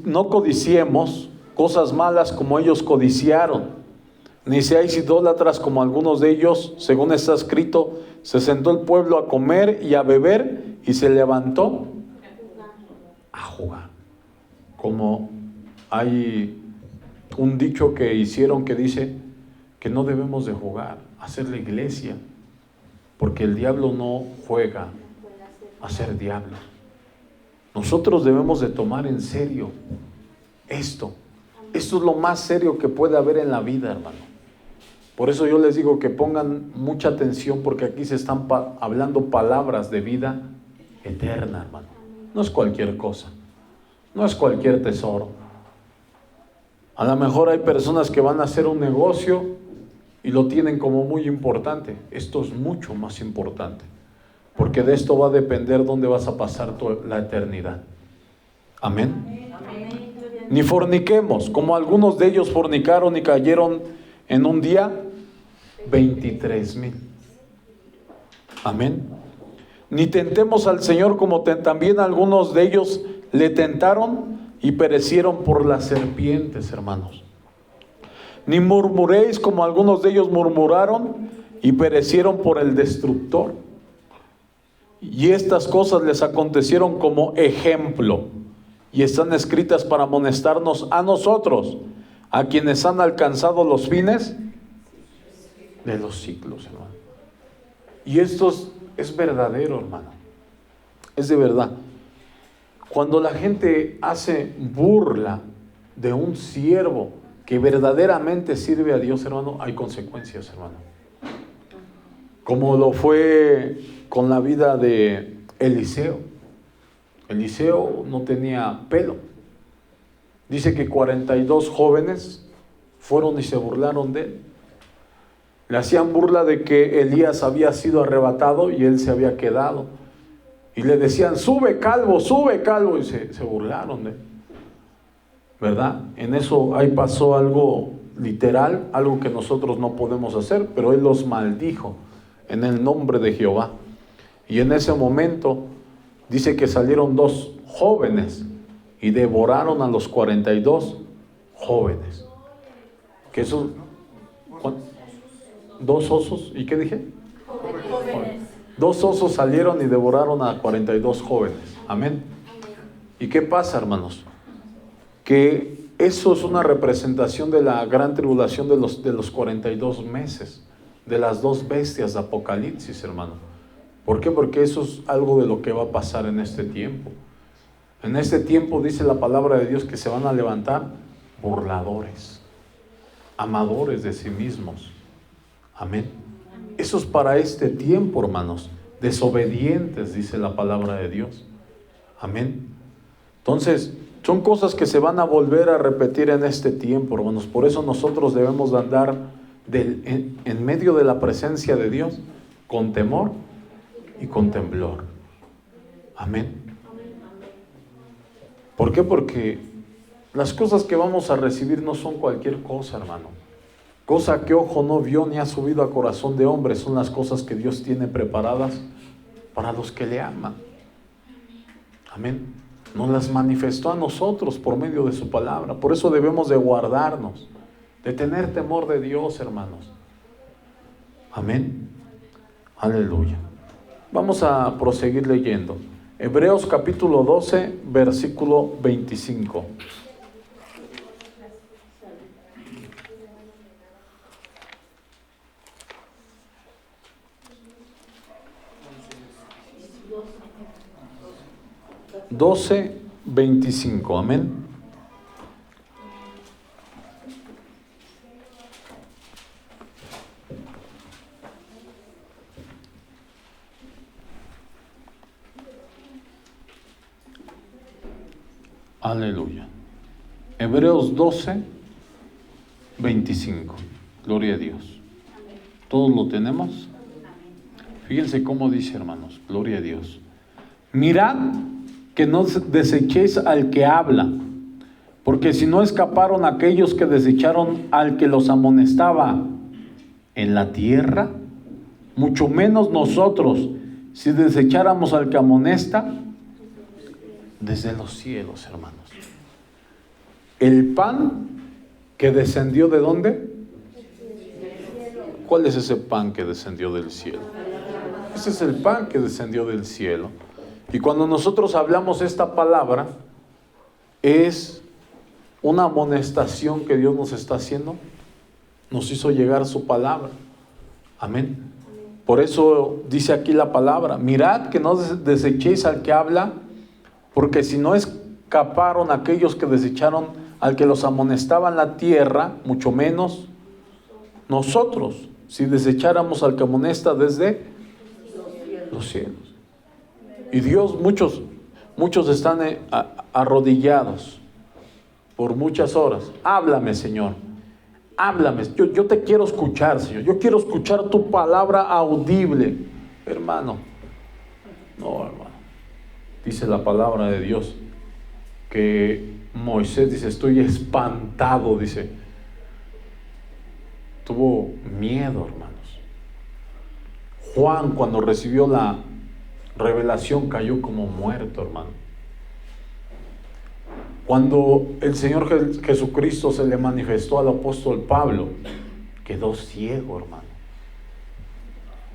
S1: no codiciemos cosas malas como ellos codiciaron, ni seáis idólatras como algunos de ellos, según está escrito, se sentó el pueblo a comer y a beber, y se levantó a jugar. Como hay un dicho que hicieron que dice que no debemos de jugar, hacer la iglesia, porque el diablo no juega a ser diablo. Nosotros debemos de tomar en serio esto. Esto es lo más serio que puede haber en la vida, hermano. Por eso yo les digo que pongan mucha atención, porque aquí se están hablando palabras de vida eterna, hermano. No es cualquier cosa, no es cualquier tesoro. A lo mejor hay personas que van a hacer un negocio y lo tienen como muy importante. Esto es mucho más importante, porque de esto va a depender dónde vas a pasar la eternidad. Amén.
S2: Amén. Gloria a Dios.
S1: Ni forniquemos, como algunos de ellos fornicaron y cayeron en un día 23,000. Amén. Ni tentemos al Señor, como también algunos de ellos le tentaron y perecieron por las serpientes, hermanos. Ni murmuréis, como algunos de ellos murmuraron y perecieron por el destructor. Y estas cosas les acontecieron como ejemplo, y están escritas para amonestarnos a nosotros, a quienes han alcanzado los fines de los siglos, hermano. Y esto es verdadero, hermano. Es de verdad. Cuando la gente hace burla de un siervo que verdaderamente sirve a Dios, hermano, hay consecuencias, hermano. Como lo fue con la vida de Eliseo. Eliseo no tenía pelo. Dice que 42 jóvenes fueron y se burlaron de él. Le hacían burla de que Elías había sido arrebatado y él se había quedado. Y le decían, sube calvo, y se burlaron de él. ¿Verdad? En eso ahí pasó algo literal, algo que nosotros no podemos hacer, pero él los maldijo en el nombre de Jehová. Y en ese momento dice que salieron 2 jóvenes y devoraron a los 42 jóvenes. Que eso, 2 osos, ¿y qué dije?
S2: Jóvenes.
S1: 2 osos salieron y devoraron a 42 jóvenes. Amén. ¿Y qué pasa, hermanos? Que eso es una representación de la gran tribulación de los 42 meses, de las 2 bestias de Apocalipsis, hermano. ¿Por qué? Porque eso es algo de lo que va a pasar en este tiempo. En este tiempo dice la palabra de Dios que se van a levantar burladores, amadores de sí mismos. Amén. Eso es para este tiempo, hermanos. Desobedientes, dice la palabra de Dios. Amén. Entonces, son cosas que se van a volver a repetir en este tiempo, hermanos. Por eso nosotros debemos de andar en medio de la presencia de Dios con temor y con temblor. Amén. ¿Por qué? Porque las cosas que vamos a recibir no son cualquier cosa, hermano. Cosa que ojo no vio ni ha subido a corazón de hombre, son las cosas que Dios tiene preparadas para los que le aman. Amén. Nos las manifestó a nosotros por medio de su palabra. Por eso debemos de guardarnos, de tener temor de Dios, hermanos. Amén. Aleluya. Vamos a proseguir leyendo. Hebreos capítulo 12, versículo 25. Doce, 25, amén. Aleluya. Hebreos 12, 25. Gloria a Dios. ¿Todos lo tenemos? Fíjense cómo dice, hermanos. Gloria a Dios. Mirad que no desechéis al que habla, porque si no escaparon aquellos que desecharon al que los amonestaba en la tierra, mucho menos nosotros, si desecháramos al que amonesta desde los cielos, hermanos. El pan que descendió, ¿de dónde? ¿Cuál es ese pan que descendió del cielo? Ese es el pan que descendió del cielo. Y cuando nosotros hablamos esta palabra, es una amonestación que Dios nos está haciendo. Nos hizo llegar su palabra. Amén. Por eso dice aquí la palabra: mirad que no desechéis al que habla, porque si no escaparon aquellos que desecharon al que los amonestaba en la tierra, mucho menos nosotros, si desecháramos al que amonesta desde los cielos. Y Dios, muchos están arrodillados por muchas horas. Háblame, Señor. Háblame. Yo te quiero escuchar, Señor. Yo quiero escuchar tu palabra audible. Hermano. No, hermano. Dice la palabra de Dios que Moisés dice: estoy espantado, dice. Tuvo miedo, hermanos. Juan, cuando recibió la revelación, cayó como muerto, hermano. Cuando el Señor Jesucristo se le manifestó al apóstol Pablo, quedó ciego, hermano.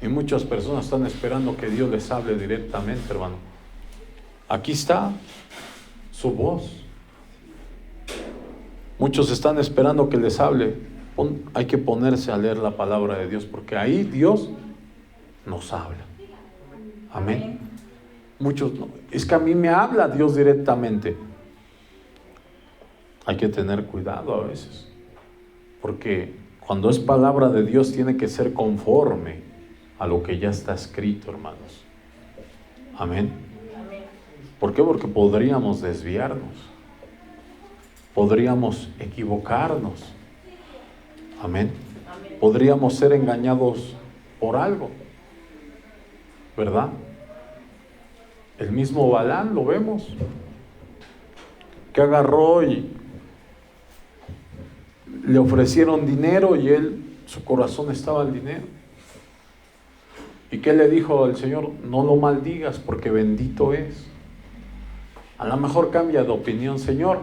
S1: Y muchas personas están esperando que Dios les hable directamente, hermano. Aquí está su voz. Muchos están esperando que les hable. Hay que ponerse a leer la palabra de Dios, porque ahí Dios nos habla. Amén. Muchos no. Es que a mí me habla Dios directamente. Hay que tener cuidado a veces, porque cuando es palabra de Dios tiene que ser conforme a lo que ya está escrito, hermanos. Amén. ¿Por qué? Porque podríamos desviarnos, podríamos equivocarnos. Amén. Podríamos ser engañados por algo, ¿verdad? El mismo Balaam lo vemos, que agarró y le ofrecieron dinero y su corazón estaba al dinero. ¿Y qué le dijo al Señor? No lo maldigas, porque bendito es. A lo mejor cambia de opinión: Señor,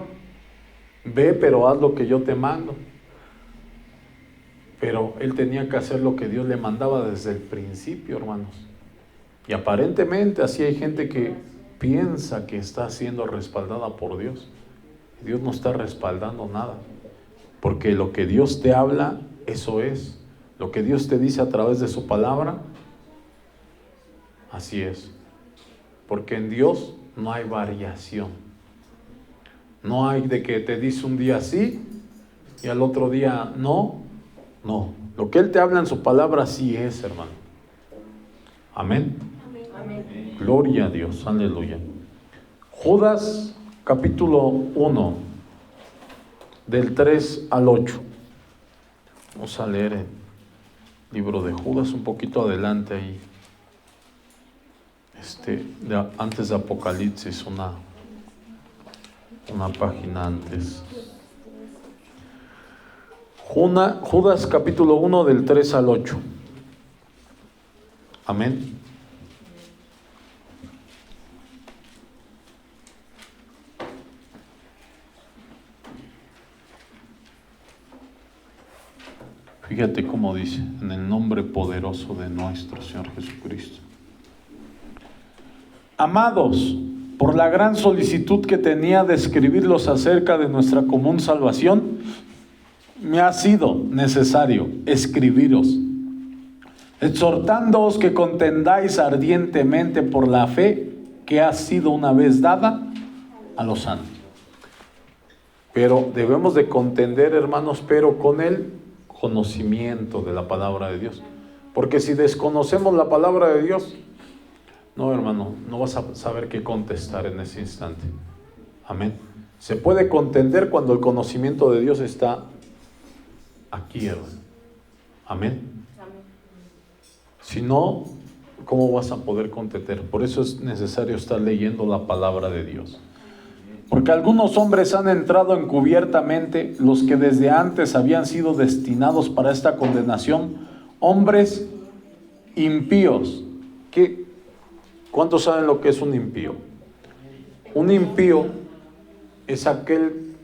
S1: ve, pero haz lo que yo te mando. Pero él tenía que hacer lo que Dios le mandaba desde el principio, hermanos. Y aparentemente así hay gente que piensa que está siendo respaldada por Dios. Dios no está respaldando nada, porque lo que Dios te habla, eso es. Lo que Dios te dice a través de su palabra, así es. Porque en Dios no hay variación. No hay de que te dice un día sí y al otro día no, No, lo que Él te habla en su palabra sí es, hermano. Amén.
S2: Amén.
S1: Gloria a Dios, aleluya. Judas capítulo 1, del 3 al 8. Vamos a leer el libro de Judas un poquito adelante ahí. Antes de Apocalipsis, una página antes. Judas capítulo 1 del 3 al 8. Amén. Fíjate cómo dice, en el nombre poderoso de nuestro Señor Jesucristo. Amados, por la gran solicitud que tenía de escribirlos acerca de nuestra común salvación, me ha sido necesario escribiros, exhortándoos que contendáis ardientemente por la fe que ha sido una vez dada a los santos. Pero debemos de contender, hermanos, pero con el conocimiento de la palabra de Dios. Porque si desconocemos la palabra de Dios, no, hermano, no vas a saber qué contestar en ese instante. Amén. Se puede contender cuando el conocimiento de Dios está aquí, hermano. Amén. Si no, ¿cómo vas a poder contender? Por eso es necesario estar leyendo la palabra de Dios. Porque algunos hombres han entrado encubiertamente, los que desde antes habían sido destinados para esta condenación, hombres impíos. ¿Cuántos saben lo que es un impío? Un impío es aquel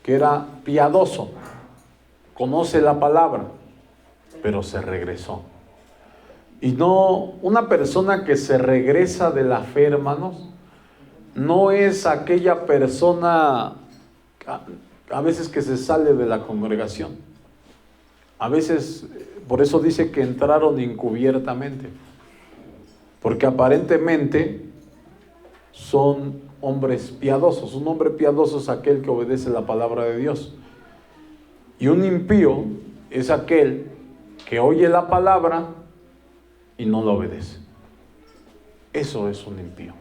S1: que era piadoso, conoce la palabra, pero se regresó. Y no, una persona que se regresa de la fe, hermanos, no es aquella persona a veces que se sale de la congregación. A veces, por eso dice que entraron encubiertamente, porque aparentemente son hombres piadosos. Un hombre piadoso es aquel que obedece la palabra de Dios. Y un impío es aquel que oye la palabra y no la obedece. Eso es un impío,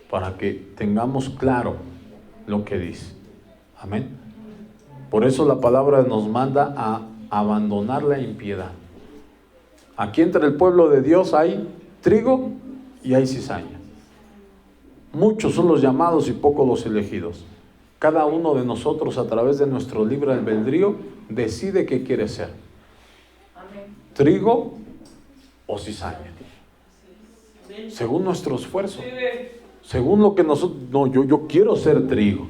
S1: para que tengamos claro lo que dice. Amén. Por eso la palabra nos manda a abandonar la impiedad. Aquí entre el pueblo de Dios hay trigo y hay cizaña. Muchos son los llamados y pocos los elegidos. Cada uno de nosotros, a través de nuestro libre albedrío, decide qué quiere ser.
S2: Amén.
S1: Trigo o cizaña. Según nuestro esfuerzo. Según lo que nosotros... No, yo quiero ser trigo.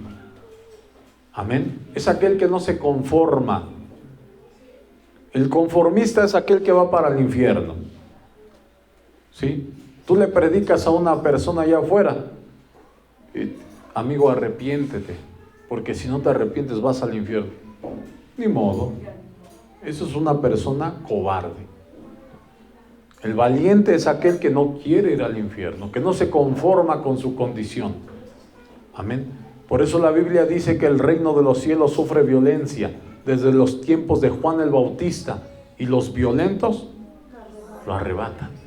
S1: Amén. Es aquel que no se conforma. El conformista es aquel que va para el infierno. ¿Sí? Tú le predicas a una persona allá afuera, amigo, arrepiéntete, porque si no te arrepientes vas al infierno. Ni modo. Eso es una persona cobarde. El valiente es aquel que no quiere ir al infierno, que no se conforma con su condición. Amén. Por eso la Biblia dice que el reino de los cielos sufre violencia desde los tiempos de Juan el Bautista, y los violentos lo arrebatan.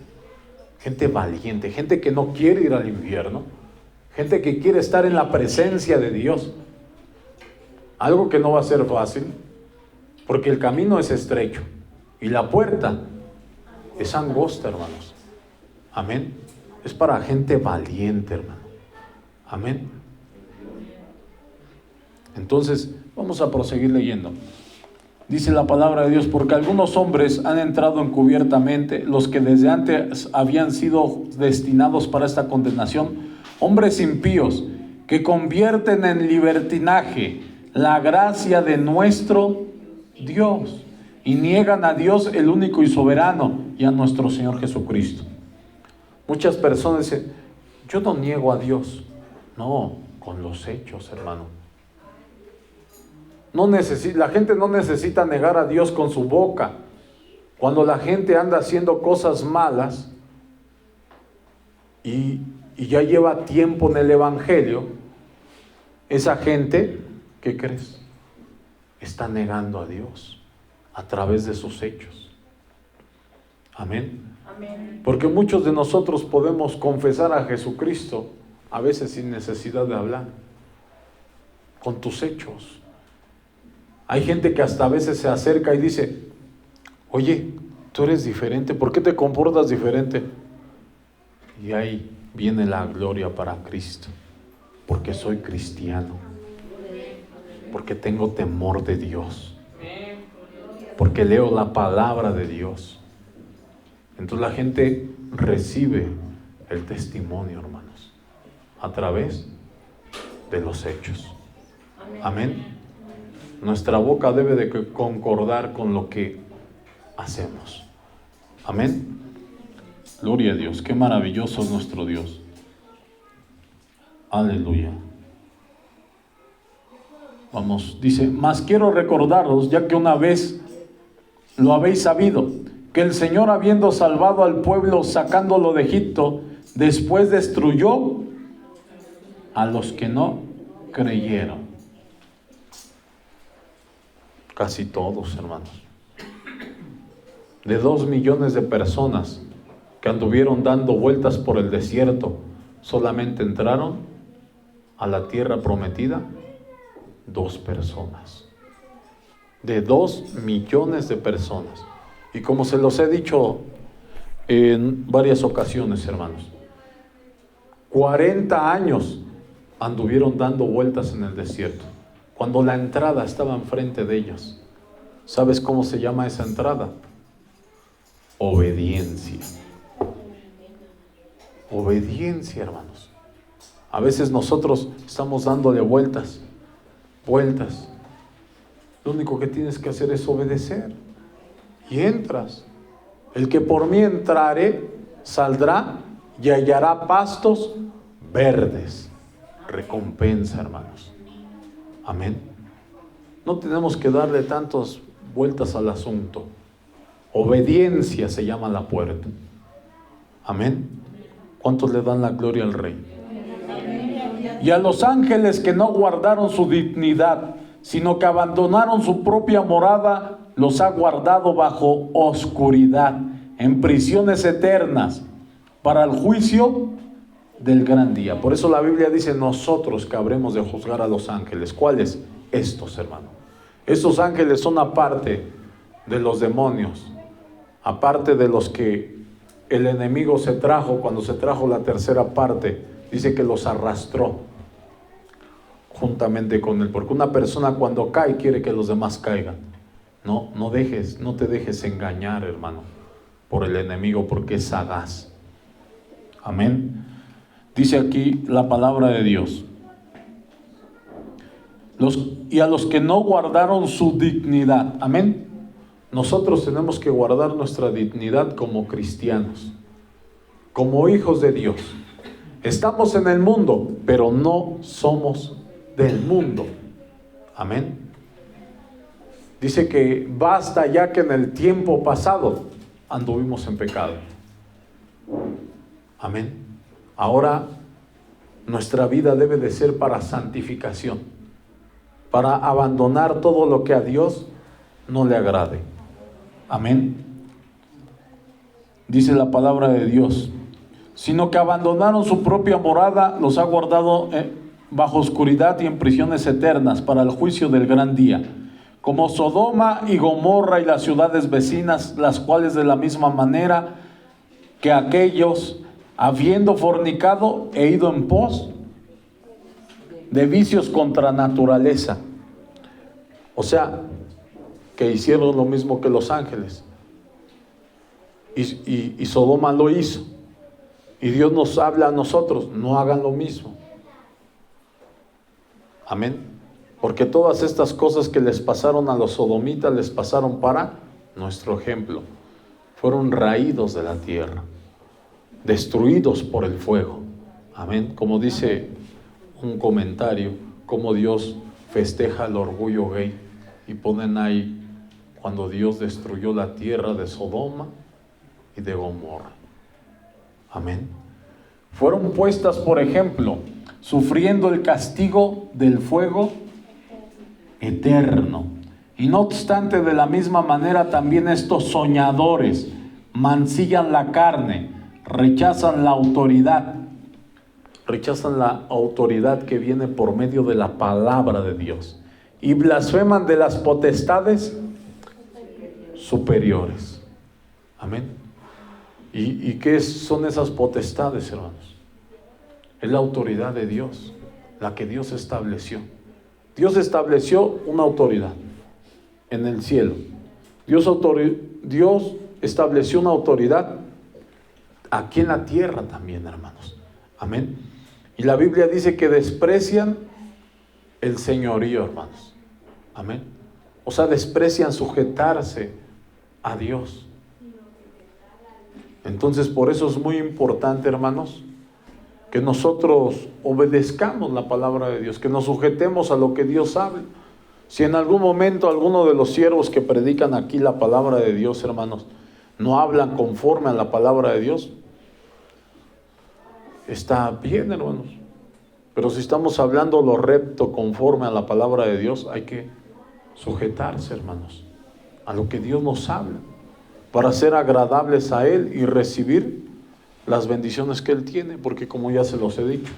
S1: Gente valiente, gente que no quiere ir al infierno, gente que quiere estar en la presencia de Dios. Algo que no va a ser fácil, porque el camino es estrecho y la puerta es angosta, hermanos. Amén. Es para gente valiente, hermano. Amén. Entonces, vamos a proseguir leyendo. Dice la palabra de Dios: porque algunos hombres han entrado encubiertamente, los que desde antes habían sido destinados para esta condenación, hombres impíos, que convierten en libertinaje la gracia de nuestro Dios, y niegan a Dios el único y soberano, y a nuestro Señor Jesucristo. Muchas personas dicen: yo no niego a Dios. No, con los hechos, hermano. La gente no necesita negar a Dios con su boca. Cuando la gente anda haciendo cosas malas y ya lleva tiempo en el Evangelio, esa gente, ¿qué crees? Está negando a Dios. a través de sus hechos. Amén.
S2: Amén.
S1: Porque muchos de nosotros podemos confesar a Jesucristo a veces sin necesidad de hablar, con tus hechos. Hay gente que hasta a veces se acerca y dice: oye, tú eres diferente, ¿por qué te comportas diferente? Y ahí viene la gloria para Cristo, porque soy cristiano, porque tengo temor de Dios, porque leo la palabra de Dios. Entonces la gente recibe el testimonio, hermanos, a través de los hechos. Amén. Nuestra boca debe de concordar con lo que hacemos. Amén. Gloria a Dios. Qué maravilloso es nuestro Dios. Aleluya. Vamos, dice: mas quiero recordaros, ya que una vez lo habéis sabido, que el Señor, habiendo salvado al pueblo sacándolo de Egipto, después destruyó a los que no creyeron. Casi todos, hermanos. De 2 millones de personas que anduvieron dando vueltas por el desierto, solamente entraron a la tierra prometida 2 personas. De 2 millones de personas. Y como se los he dicho en varias ocasiones, hermanos, 40 años anduvieron dando vueltas en el desierto, cuando la entrada estaba enfrente de ellos. ¿Sabes cómo se llama esa entrada? Obediencia. Obediencia, hermanos. A veces nosotros estamos dándole vueltas. Lo único que tienes que hacer es obedecer. Y entras. El que por mí entrare, saldrá y hallará pastos verdes. Recompensa, hermanos. Amén. No tenemos que darle tantas vueltas al asunto. Obediencia se llama la puerta. Amén. ¿Cuántos le dan la gloria al Rey? Y a los ángeles que no guardaron su dignidad, sino que abandonaron su propia morada, los ha guardado bajo oscuridad, en prisiones eternas, para el juicio del gran día. Por eso la Biblia dice: nosotros que habremos de juzgar a los ángeles. ¿Cuáles? Estos, hermano. Estos ángeles son aparte de los demonios, aparte de los que el enemigo se trajo cuando se trajo la tercera parte. Dice que los arrastró juntamente con él, porque una persona cuando cae quiere que los demás caigan. No te dejes engañar, hermano, por el enemigo, porque es sagaz. Amén. Dice aquí la palabra de Dios: y a los que no guardaron su dignidad. Amén. Nosotros tenemos que guardar nuestra dignidad como cristianos, como hijos de Dios. Estamos en el mundo, pero no somos del mundo. Amén. Dice que basta ya que en el tiempo pasado anduvimos en pecado. Amén. Ahora nuestra vida debe de ser para santificación, para abandonar todo lo que a Dios no le agrade. Amén. Dice la palabra de Dios: sino que abandonaron su propia morada, los ha guardado bajo oscuridad y en prisiones eternas, para el juicio del gran día. Como Sodoma y Gomorra y las ciudades vecinas, las cuales de la misma manera que aquellos, habiendo fornicado, he ido en pos de vicios contra naturaleza. O sea, que hicieron lo mismo que los ángeles. Y Sodoma lo hizo. Y Dios nos habla a nosotros: no hagan lo mismo. Amén. Porque todas estas cosas que les pasaron a los sodomitas, les pasaron para nuestro ejemplo. Fueron raídos de la tierra, destruidos por el fuego. Amén. Como dice un comentario, como Dios festeja el orgullo gay, y ponen ahí cuando Dios destruyó la tierra de Sodoma y de Gomorra. Amén. Fueron puestas, por ejemplo, sufriendo el castigo del fuego eterno, Y no obstante, de la misma manera también estos soñadores mancillan la carne, rechazan la autoridad. Rechazan la autoridad que viene por medio de la palabra de Dios. Y blasfeman de las potestades superiores. Amén. ¿Y qué son esas potestades, hermanos? Es la autoridad de Dios, la que Dios estableció. Dios estableció una autoridad en el cielo. Dios estableció una autoridad aquí en la tierra también, hermanos. Amén. Y la Biblia dice que desprecian el señorío, hermanos. Amén. O sea, desprecian sujetarse a Dios. Entonces, por eso es muy importante, hermanos, que nosotros obedezcamos la palabra de Dios, que nos sujetemos a lo que Dios habla. Si en algún momento alguno de los siervos que predican aquí la palabra de Dios, hermanos, no hablan conforme a la palabra de Dios, está bien, hermanos. Pero si estamos hablando lo recto conforme a la palabra de Dios, hay que sujetarse, hermanos, a lo que Dios nos habla, para ser agradables a Él y recibir las bendiciones que Él tiene, porque como ya se los he dicho,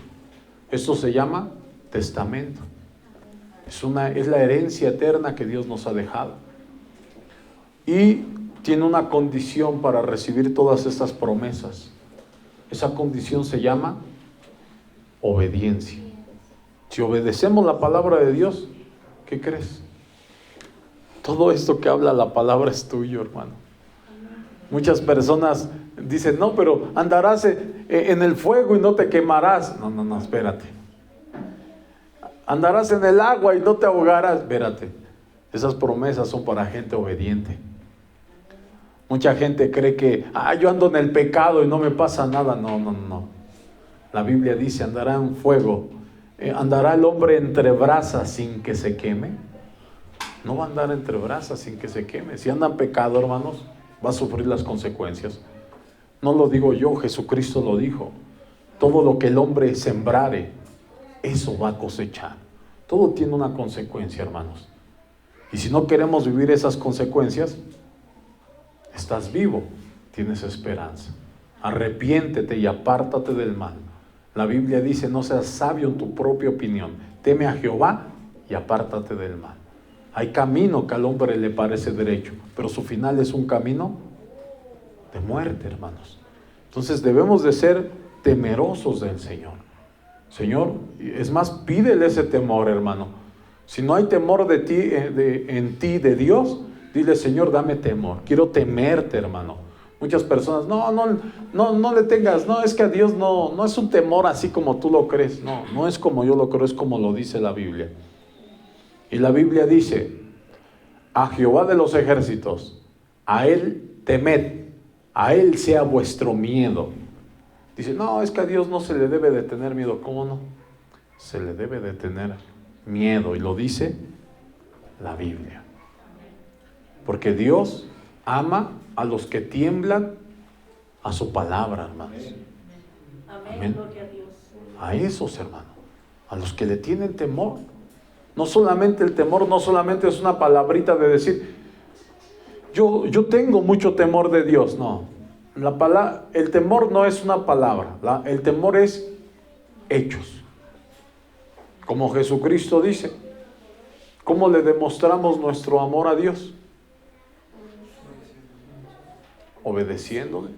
S1: esto se llama testamento. Es la herencia eterna que Dios nos ha dejado. Y tiene una condición para recibir todas estas promesas. Esa condición se llama obediencia. Si obedecemos la palabra de Dios, ¿qué crees? Todo esto que habla la palabra es tuyo, hermano. Muchas personas dicen, no, pero andarás en el fuego y no te quemarás. No, espérate. Andarás en el agua y no te ahogarás. Espérate. Esas promesas son para gente obediente. Mucha gente cree que, yo ando en el pecado y no me pasa nada. No. La Biblia dice, andará en fuego. ¿Andará el hombre entre brasas sin que se queme? No va a andar entre brasas sin que se queme. Si anda en pecado, hermanos, va a sufrir las consecuencias. No lo digo yo, Jesucristo lo dijo. Todo lo que el hombre sembrare, eso va a cosechar. Todo tiene una consecuencia, hermanos. Y si no queremos vivir esas consecuencias, estás vivo, tienes esperanza. Arrepiéntete y apártate del mal. La Biblia dice, no seas sabio en tu propia opinión. Teme a Jehová y apártate del mal. Hay camino que al hombre le parece derecho, pero su final es un camino de muerte, hermanos. Entonces debemos de ser temerosos del Señor. Señor, es más, pídele ese temor, hermano. Si no hay temor de ti, en ti, de Dios, dile, Señor, dame temor. Quiero temerte, hermano. Muchas personas, no le tengas, es que a Dios no es un temor así como tú lo crees. No es como yo lo creo, es como lo dice la Biblia. Y la Biblia dice, a Jehová de los ejércitos, a Él temed, a Él sea vuestro miedo. Dice, es que a Dios no se le debe de tener miedo. ¿Cómo no? Se le debe de tener miedo, y lo dice la Biblia. Porque Dios ama a los que tiemblan a su palabra, hermanos. Amén.
S2: Gloria a Dios.
S1: A esos, hermanos, a los que le tienen temor. No solamente el temor, no solamente es una palabrita de decir, yo tengo mucho temor de Dios. No, el temor no es una palabra, el temor es hechos. Como Jesucristo dice, ¿cómo le demostramos nuestro amor a Dios? Obedeciéndole.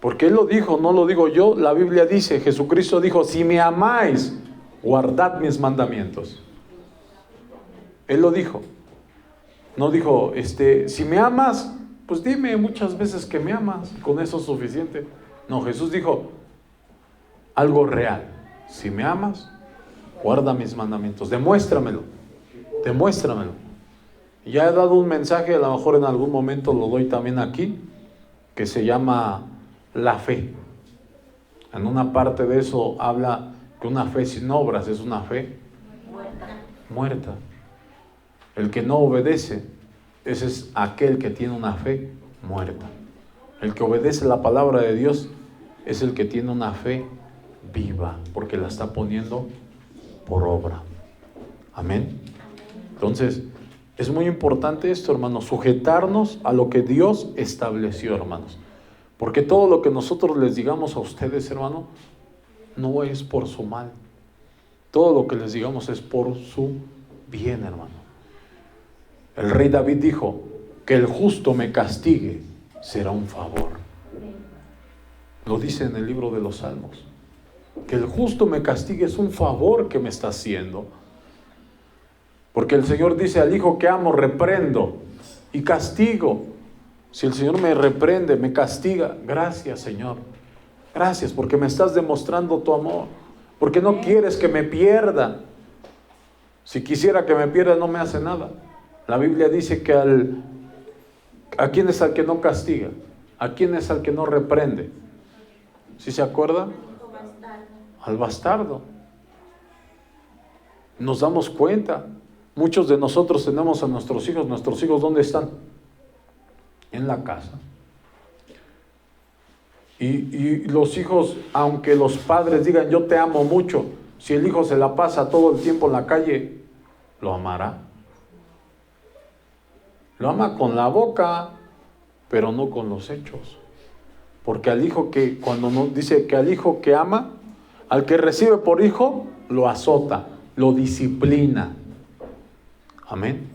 S1: Porque Él lo dijo, no lo digo yo, la Biblia dice, Jesucristo dijo, si me amáis, guardad mis mandamientos. Él lo dijo. No dijo, si me amas, pues dime muchas veces que me amas, con eso es suficiente. No, Jesús dijo algo real. Si me amas, guarda mis mandamientos, demuéstramelo. Ya he dado un mensaje, a lo mejor en algún momento lo doy también aquí, que se llama la fe. En una parte de eso habla que una fe sin obras es una fe muerta. El que no obedece, ese es aquel que tiene una fe muerta. El que obedece la palabra de Dios es el que tiene una fe viva, porque la está poniendo por obra. Amén. Entonces, Es muy importante esto, hermanos, sujetarnos a lo que Dios estableció, hermanos. Porque todo lo que nosotros les digamos a ustedes, hermano, no es por su mal. Todo lo que les digamos es por su bien, hermano. El rey David dijo, que el justo me castigue será un favor. Lo dice en el libro de los Salmos. Que el justo me castigue es un favor que me está haciendo. Porque el Señor dice, al hijo que amo reprendo y castigo. Si el Señor me reprende, me castiga, gracias, Señor. Gracias porque me estás demostrando tu amor. Porque no quieres que me pierda. Si quisiera que me pierda, no me hace nada. La Biblia dice que ¿a quién es al que no castiga? ¿A quién es al que no reprende? ¿Sí se acuerda? Al bastardo. Nos damos cuenta. Muchos de nosotros tenemos a nuestros hijos. ¿Nuestros hijos dónde están? En la casa. Y los hijos, aunque los padres digan yo te amo mucho, si el hijo se la pasa todo el tiempo en la calle, ¿lo amará? Lo ama con la boca, pero no con los hechos. Porque al hijo que, cuando nos dice que al hijo que ama, al que recibe por hijo, lo azota, lo disciplina. Amén.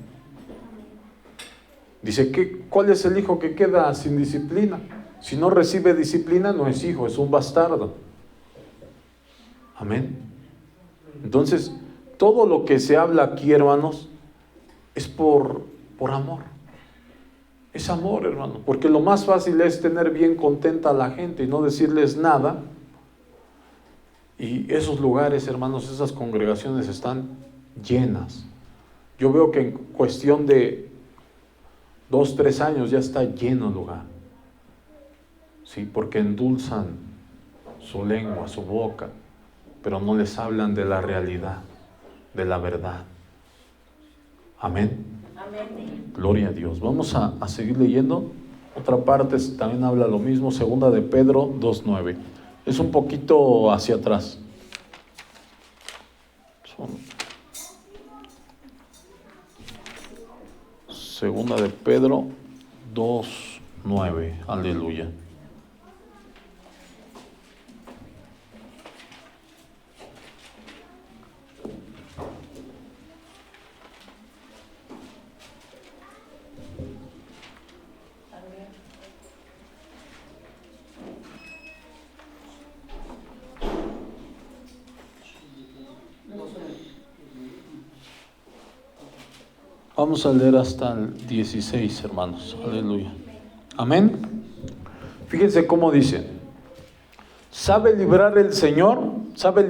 S1: Dice, ¿cuál es el hijo que queda sin disciplina? Si no recibe disciplina, no es hijo, es un bastardo. Amén. Entonces, todo lo que se habla aquí, hermanos, es por amor. Es amor, hermano. Porque lo más fácil es tener bien contenta a la gente y no decirles nada. Y esos lugares, hermanos, esas congregaciones están llenas. Yo veo que en cuestión de 2, 3 años ya está lleno el lugar. Sí, porque endulzan su lengua, su boca, pero no les hablan de la realidad, de la verdad. Amén.
S2: Amén.
S1: Gloria a Dios. Vamos a seguir leyendo. Otra parte también habla lo mismo, segunda de Pedro 2:9. Es un poquito hacia atrás. Segunda de Pedro 2:9. Aleluya. Vamos a leer hasta el 16, hermanos. Aleluya. Amén. Fíjense cómo dice. Sabe librar el Señor, sabe el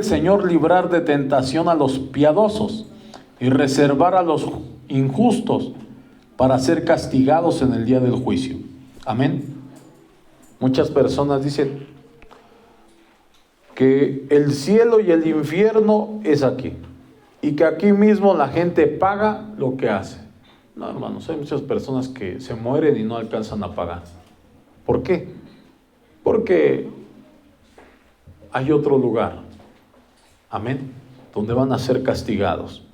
S1: Señor librar de tentación a los piadosos y reservar a los injustos para ser castigados en el día del juicio. Amén. Muchas personas dicen que el cielo y el infierno es aquí y que aquí mismo la gente paga lo que hace. No, hermanos, hay muchas personas que se mueren y no alcanzan a pagar. ¿Por qué? Porque hay otro lugar, amén, donde van a ser castigados.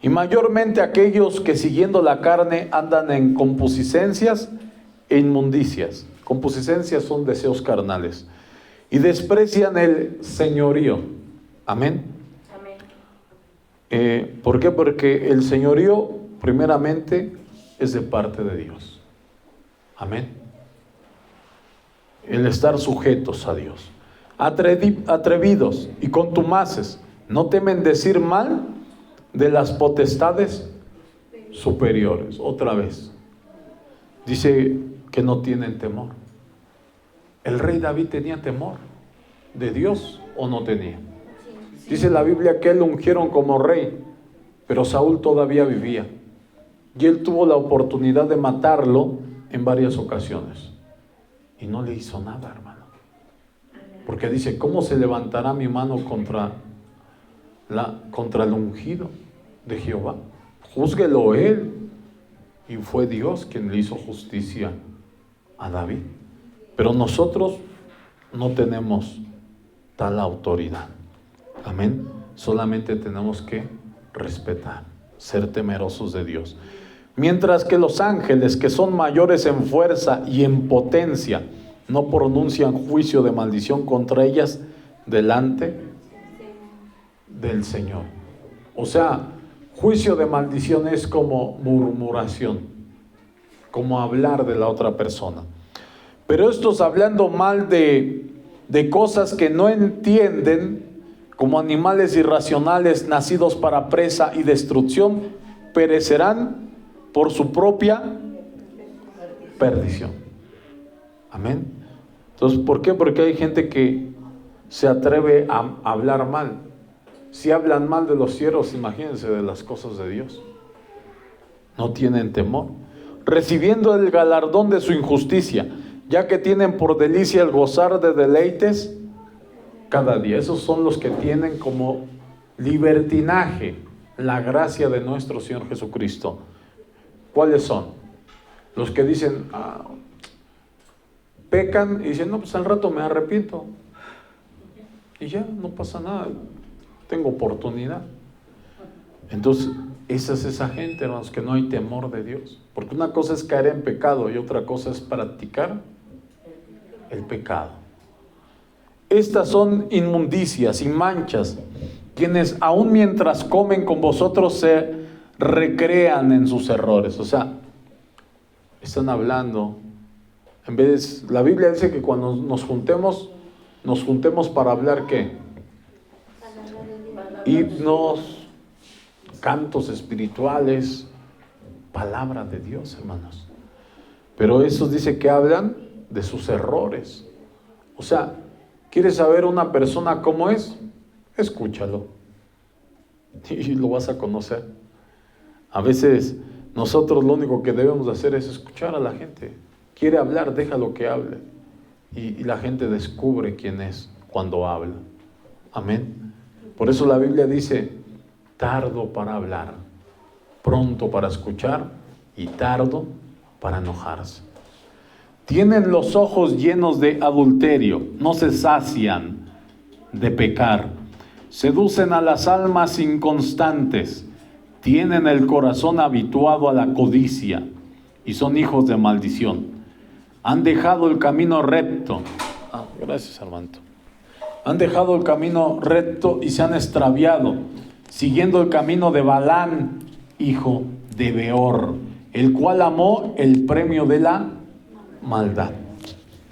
S1: Y mayormente aquellos que siguiendo la carne andan en concupiscencias e inmundicias. Concupiscencias son deseos carnales. Y desprecian el señorío. Amén.
S2: Amén.
S1: ¿Por qué? Porque el señorío primeramente es de parte de Dios. Amén. El estar sujetos a Dios. Atrevidos y contumaces, no temen decir mal de las potestades superiores. Otra vez. Dice que no tienen temor. ¿El rey David tenía temor de Dios o no tenía? Dice la Biblia que él lo ungieron como rey, pero Saúl todavía vivía. Y él tuvo la oportunidad de matarlo en varias ocasiones. Y no le hizo nada, hermano. Porque dice, ¿cómo se levantará mi mano contra el ungido de Jehová? Júzguelo él. Y fue Dios quien le hizo justicia a David. Pero nosotros no tenemos tal autoridad. Amén. solamente tenemos que respetar, ser temerosos de Dios. Mientras que los ángeles, que son mayores en fuerza y en potencia, no pronuncian juicio de maldición contra ellas delante del Señor. O sea, juicio de maldición es como murmuración, como hablar de la otra persona. Pero estos, hablando mal de cosas que no entienden, como animales irracionales nacidos para presa y destrucción, perecerán por su propia perdición. Amén. Entonces, ¿por qué? Porque hay gente que se atreve a hablar mal. Si hablan mal de los cielos, imagínense de las cosas de Dios. No tienen temor, recibiendo el galardón de su injusticia, ya que tienen por delicia el gozar de deleites cada día. Esos son los que tienen como libertinaje la gracia de nuestro Señor Jesucristo. ¿Cuáles son? Los que dicen, pecan y dicen, no, pues al rato me arrepiento. Y ya, no pasa nada, tengo oportunidad. Entonces, esa es esa gente, hermanos, que no hay temor de Dios. Porque una cosa es caer en pecado y otra cosa es practicar el pecado. Estas son inmundicias y manchas, quienes aun mientras comen con vosotros se recrean en sus errores. O sea, están hablando. En vez, la Biblia dice que cuando nos juntemos para hablar ¿qué? Himnos, cantos espirituales, palabra de Dios, hermanos. Pero esos dice que hablan de sus errores. O sea, ¿quieres saber una persona cómo es? Escúchalo y lo vas a conocer. A veces nosotros lo único que debemos hacer es escuchar a la gente. Quiere hablar, déjalo que hable. Y la gente descubre quién es cuando habla. Amén. Por eso la Biblia dice, tardo para hablar, pronto para escuchar y tardo para enojarse. Tienen los ojos llenos de adulterio, no se sacian de pecar. Seducen a las almas inconstantes, tienen el corazón habituado a la codicia y son hijos de maldición. Han dejado el camino recto. Gracias, Armando. Han dejado el camino recto y se han extraviado, siguiendo el camino de Balán, hijo de Beor, el cual amó el premio de la maldad.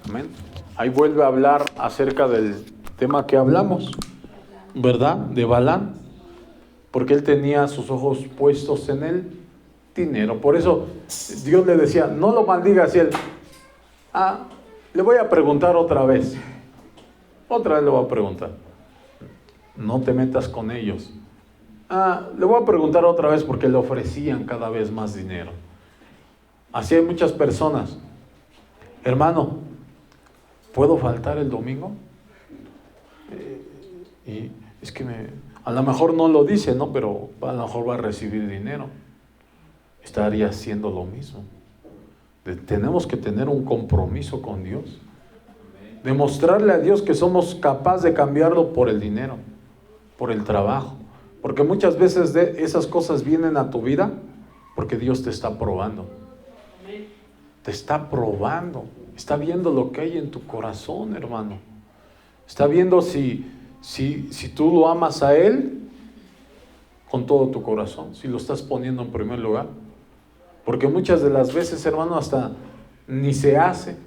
S1: Amén. Ahí vuelve a hablar acerca del tema que hablamos, ¿verdad? De Balán, porque él tenía sus ojos puestos en el dinero. Por eso Dios le decía, no lo maldigas. Y él, le voy a preguntar otra vez. Otra vez le voy a preguntar. No te metas con ellos. Le voy a preguntar otra vez, porque le ofrecían cada vez más dinero. Así hay muchas personas. Hermano, ¿puedo faltar el domingo? Y es que a lo mejor no lo dice, ¿no? Pero a lo mejor va a recibir dinero. Estaría haciendo lo mismo. Tenemos que tener un compromiso con Dios. Demostrarle a Dios que somos capaces de cambiarlo por el dinero, por el trabajo. Porque muchas veces esas cosas vienen a tu vida porque Dios te está probando. Te está probando. Está viendo lo que hay en tu corazón, hermano. Está viendo si tú lo amas a Él con todo tu corazón, si lo estás poniendo en primer lugar. Porque muchas de las veces, hermano, hasta ni se hace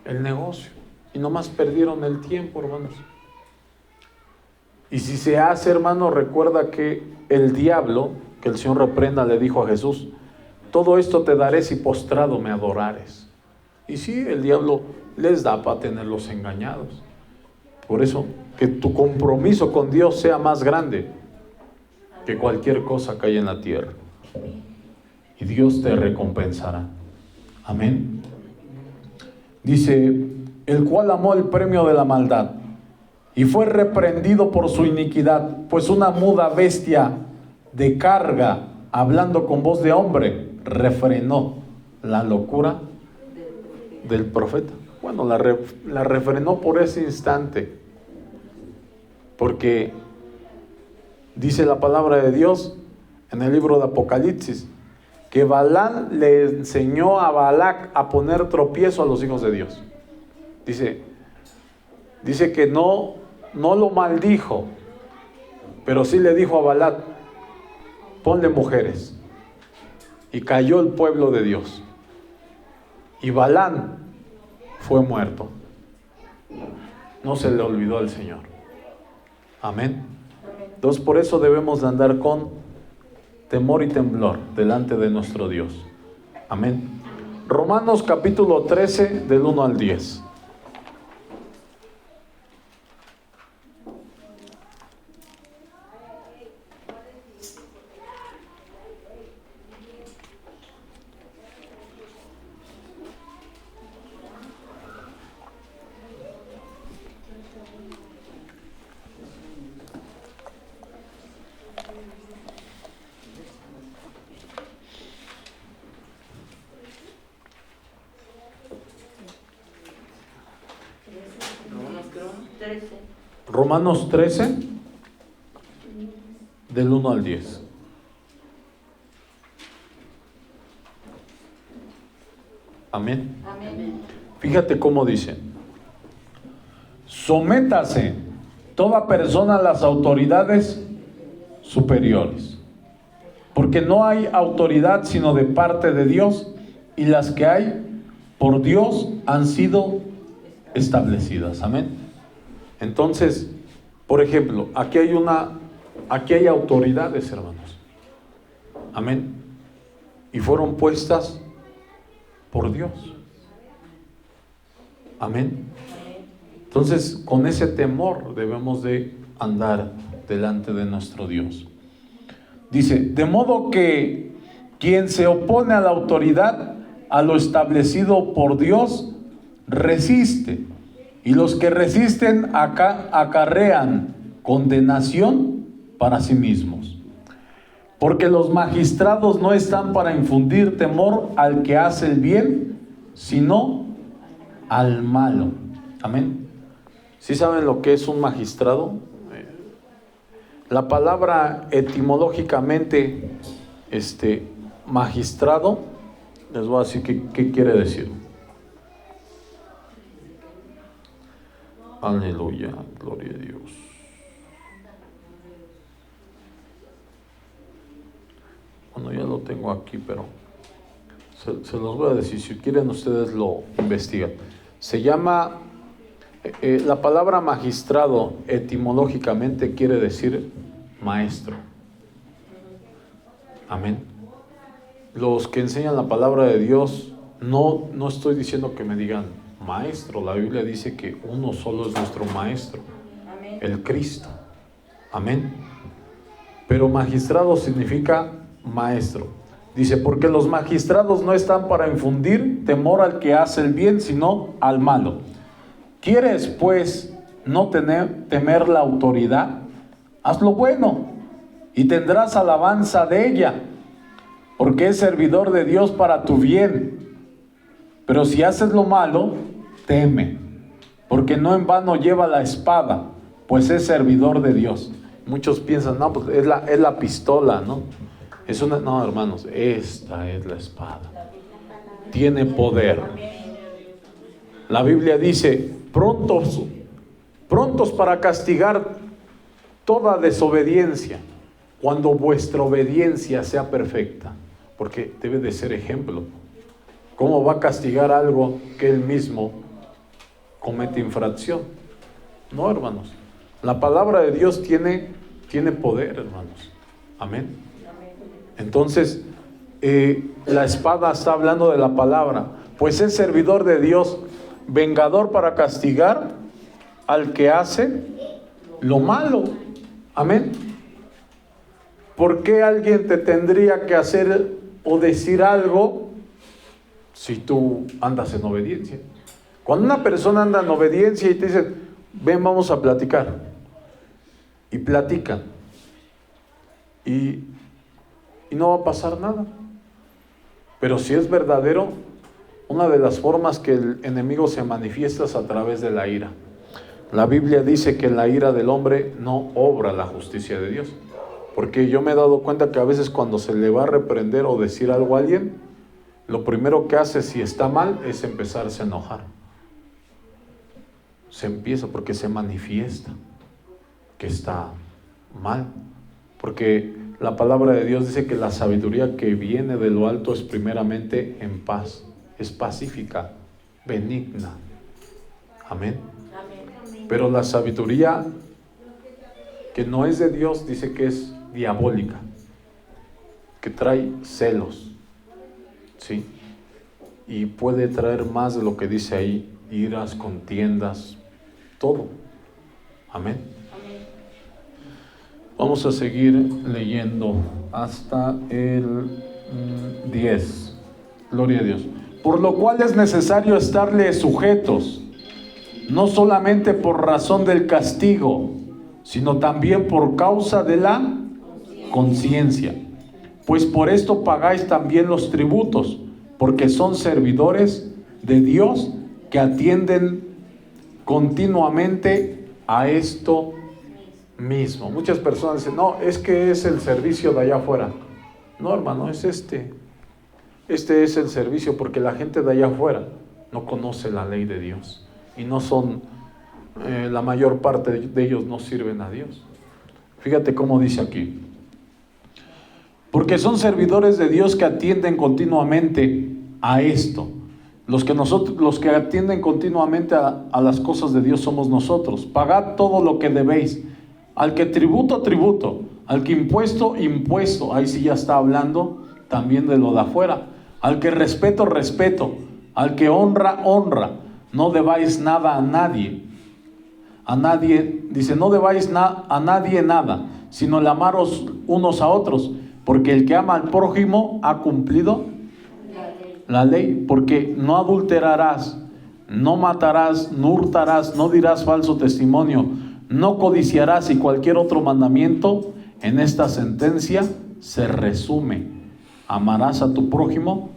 S1: el negocio. Y nomás perdieron el tiempo, hermanos. Y si se hace, hermano, recuerda que el diablo, que el Señor reprenda, le dijo a Jesús, todo esto te daré si postrado me adorares. Y sí, el diablo les da para tenerlos engañados. Por eso, que tu compromiso con Dios sea más grande que cualquier cosa que haya en la tierra. Y Dios te recompensará. Amén. Dice, el cual amó el premio de la maldad y fue reprendido por su iniquidad, pues una muda bestia de carga, hablando con voz de hombre, refrenó la locura del profeta. Bueno, la refrenó por ese instante, porque Dice la palabra de Dios en el libro de Apocalipsis que Balaam le enseñó a Balac a poner tropiezo a los hijos de Dios. Dice que no lo maldijo, pero sí le dijo a Balac: ponle mujeres. Y cayó el pueblo de Dios. Y Balaam fue muerto. No se le olvidó al Señor. Amén. Entonces por eso debemos de andar con temor y temblor delante de nuestro Dios. Amén. Romanos capítulo 13 del 1 al 10. Romanos 13 del 1 al 10. Amén.
S2: Amén.
S1: Fíjate cómo dice: sométase toda persona a las autoridades superiores, porque no hay autoridad sino de parte de Dios, y las que hay por Dios han sido establecidas. Amén. Entonces, por ejemplo, aquí hay autoridades, hermanos. Amén. Y fueron puestas por Dios. Amén. Entonces, con ese temor debemos de andar delante de nuestro Dios. Dice: de modo que quien se opone a la autoridad, a lo establecido por Dios, resiste. Y los que resisten acarrean condenación para sí mismos. Porque los magistrados no están para infundir temor al que hace el bien, sino al malo. Amén. ¿Sí saben lo que es un magistrado? La palabra etimológicamente, magistrado, les voy a decir qué quiere decir. Aleluya, gloria a Dios. Bueno, ya lo tengo aquí, pero se los voy a decir. Si quieren, ustedes lo investigan. Se llama, la palabra magistrado etimológicamente quiere decir maestro. Amén. Los que enseñan la palabra de Dios, no estoy diciendo que me digan maestro. La Biblia dice que uno solo es nuestro maestro,
S2: Amén.
S1: el Cristo. Amén. Pero magistrado significa maestro. Dice: porque los magistrados no están para infundir temor al que hace el bien, sino al malo. ¿Quieres pues no temer la autoridad? Haz lo bueno y tendrás alabanza de ella, porque es servidor de Dios para tu bien. Pero si haces lo malo, teme, porque no en vano lleva la espada, pues es servidor de Dios. Muchos piensan: no, pues es la pistola, ¿no? No, hermanos, esta es la espada. Tiene poder. La Biblia dice: prontos para castigar toda desobediencia, cuando vuestra obediencia sea perfecta. Porque debe de ser ejemplo. ¿Cómo va a castigar algo que él mismo comete infracción? No, hermanos. La palabra de Dios tiene poder, hermanos. Amén. Entonces, la espada está hablando de la palabra. Pues es servidor de Dios, vengador para castigar al que hace lo malo. Amén. ¿Por qué alguien te tendría que hacer o decir algo si tú andas en obediencia? Cuando una persona anda en obediencia y te dice: ven, vamos a platicar, y platican, y no va a pasar nada. Pero si es verdadero, una de las formas que el enemigo se manifiesta es a través de la ira. La Biblia dice que en la ira del hombre no obra la justicia de Dios. Porque yo me he dado cuenta que a veces cuando se le va a reprender o decir algo a alguien, lo primero que hace si está mal es empezarse a enojar. Se empieza porque se manifiesta que está mal. Porque la palabra de Dios dice que la sabiduría que viene de lo alto es primeramente en paz, es pacífica, benigna. Amén. Pero la sabiduría que no es de Dios dice que es diabólica, que trae celos, ¿sí? Y puede traer más de lo que dice ahí, iras, contiendas, todo. Amén. Vamos a seguir leyendo hasta el 10. Gloria a Dios. Por lo cual es necesario estarle sujetos, no solamente por razón del castigo, sino también por causa de la conciencia. Pues por esto pagáis también los tributos, porque son servidores de Dios que atienden continuamente a esto mismo. Muchas personas dicen, no, es que es el servicio de allá afuera. No, hermano, es este es el servicio, porque la gente de allá afuera no conoce la ley de Dios y no son, la mayor parte de ellos no sirven a Dios. Fíjate cómo dice aquí: porque son servidores de Dios que atienden continuamente a esto. Los que atienden continuamente a las cosas de Dios somos nosotros. Pagad todo lo que debéis. Al que tributo, tributo. Al que impuesto, impuesto. Ahí sí ya está hablando también de lo de afuera. Al que respeto, respeto. Al que honra, honra. No debáis nada a nadie. A nadie, dice, no debáis a nadie nada, sino el amaros unos a otros. Porque el que ama al prójimo ha cumplido la ley. Porque no adulterarás, no matarás, no hurtarás, no dirás falso testimonio, no codiciarás, y cualquier otro mandamiento en esta sentencia se resume: amarás a tu prójimo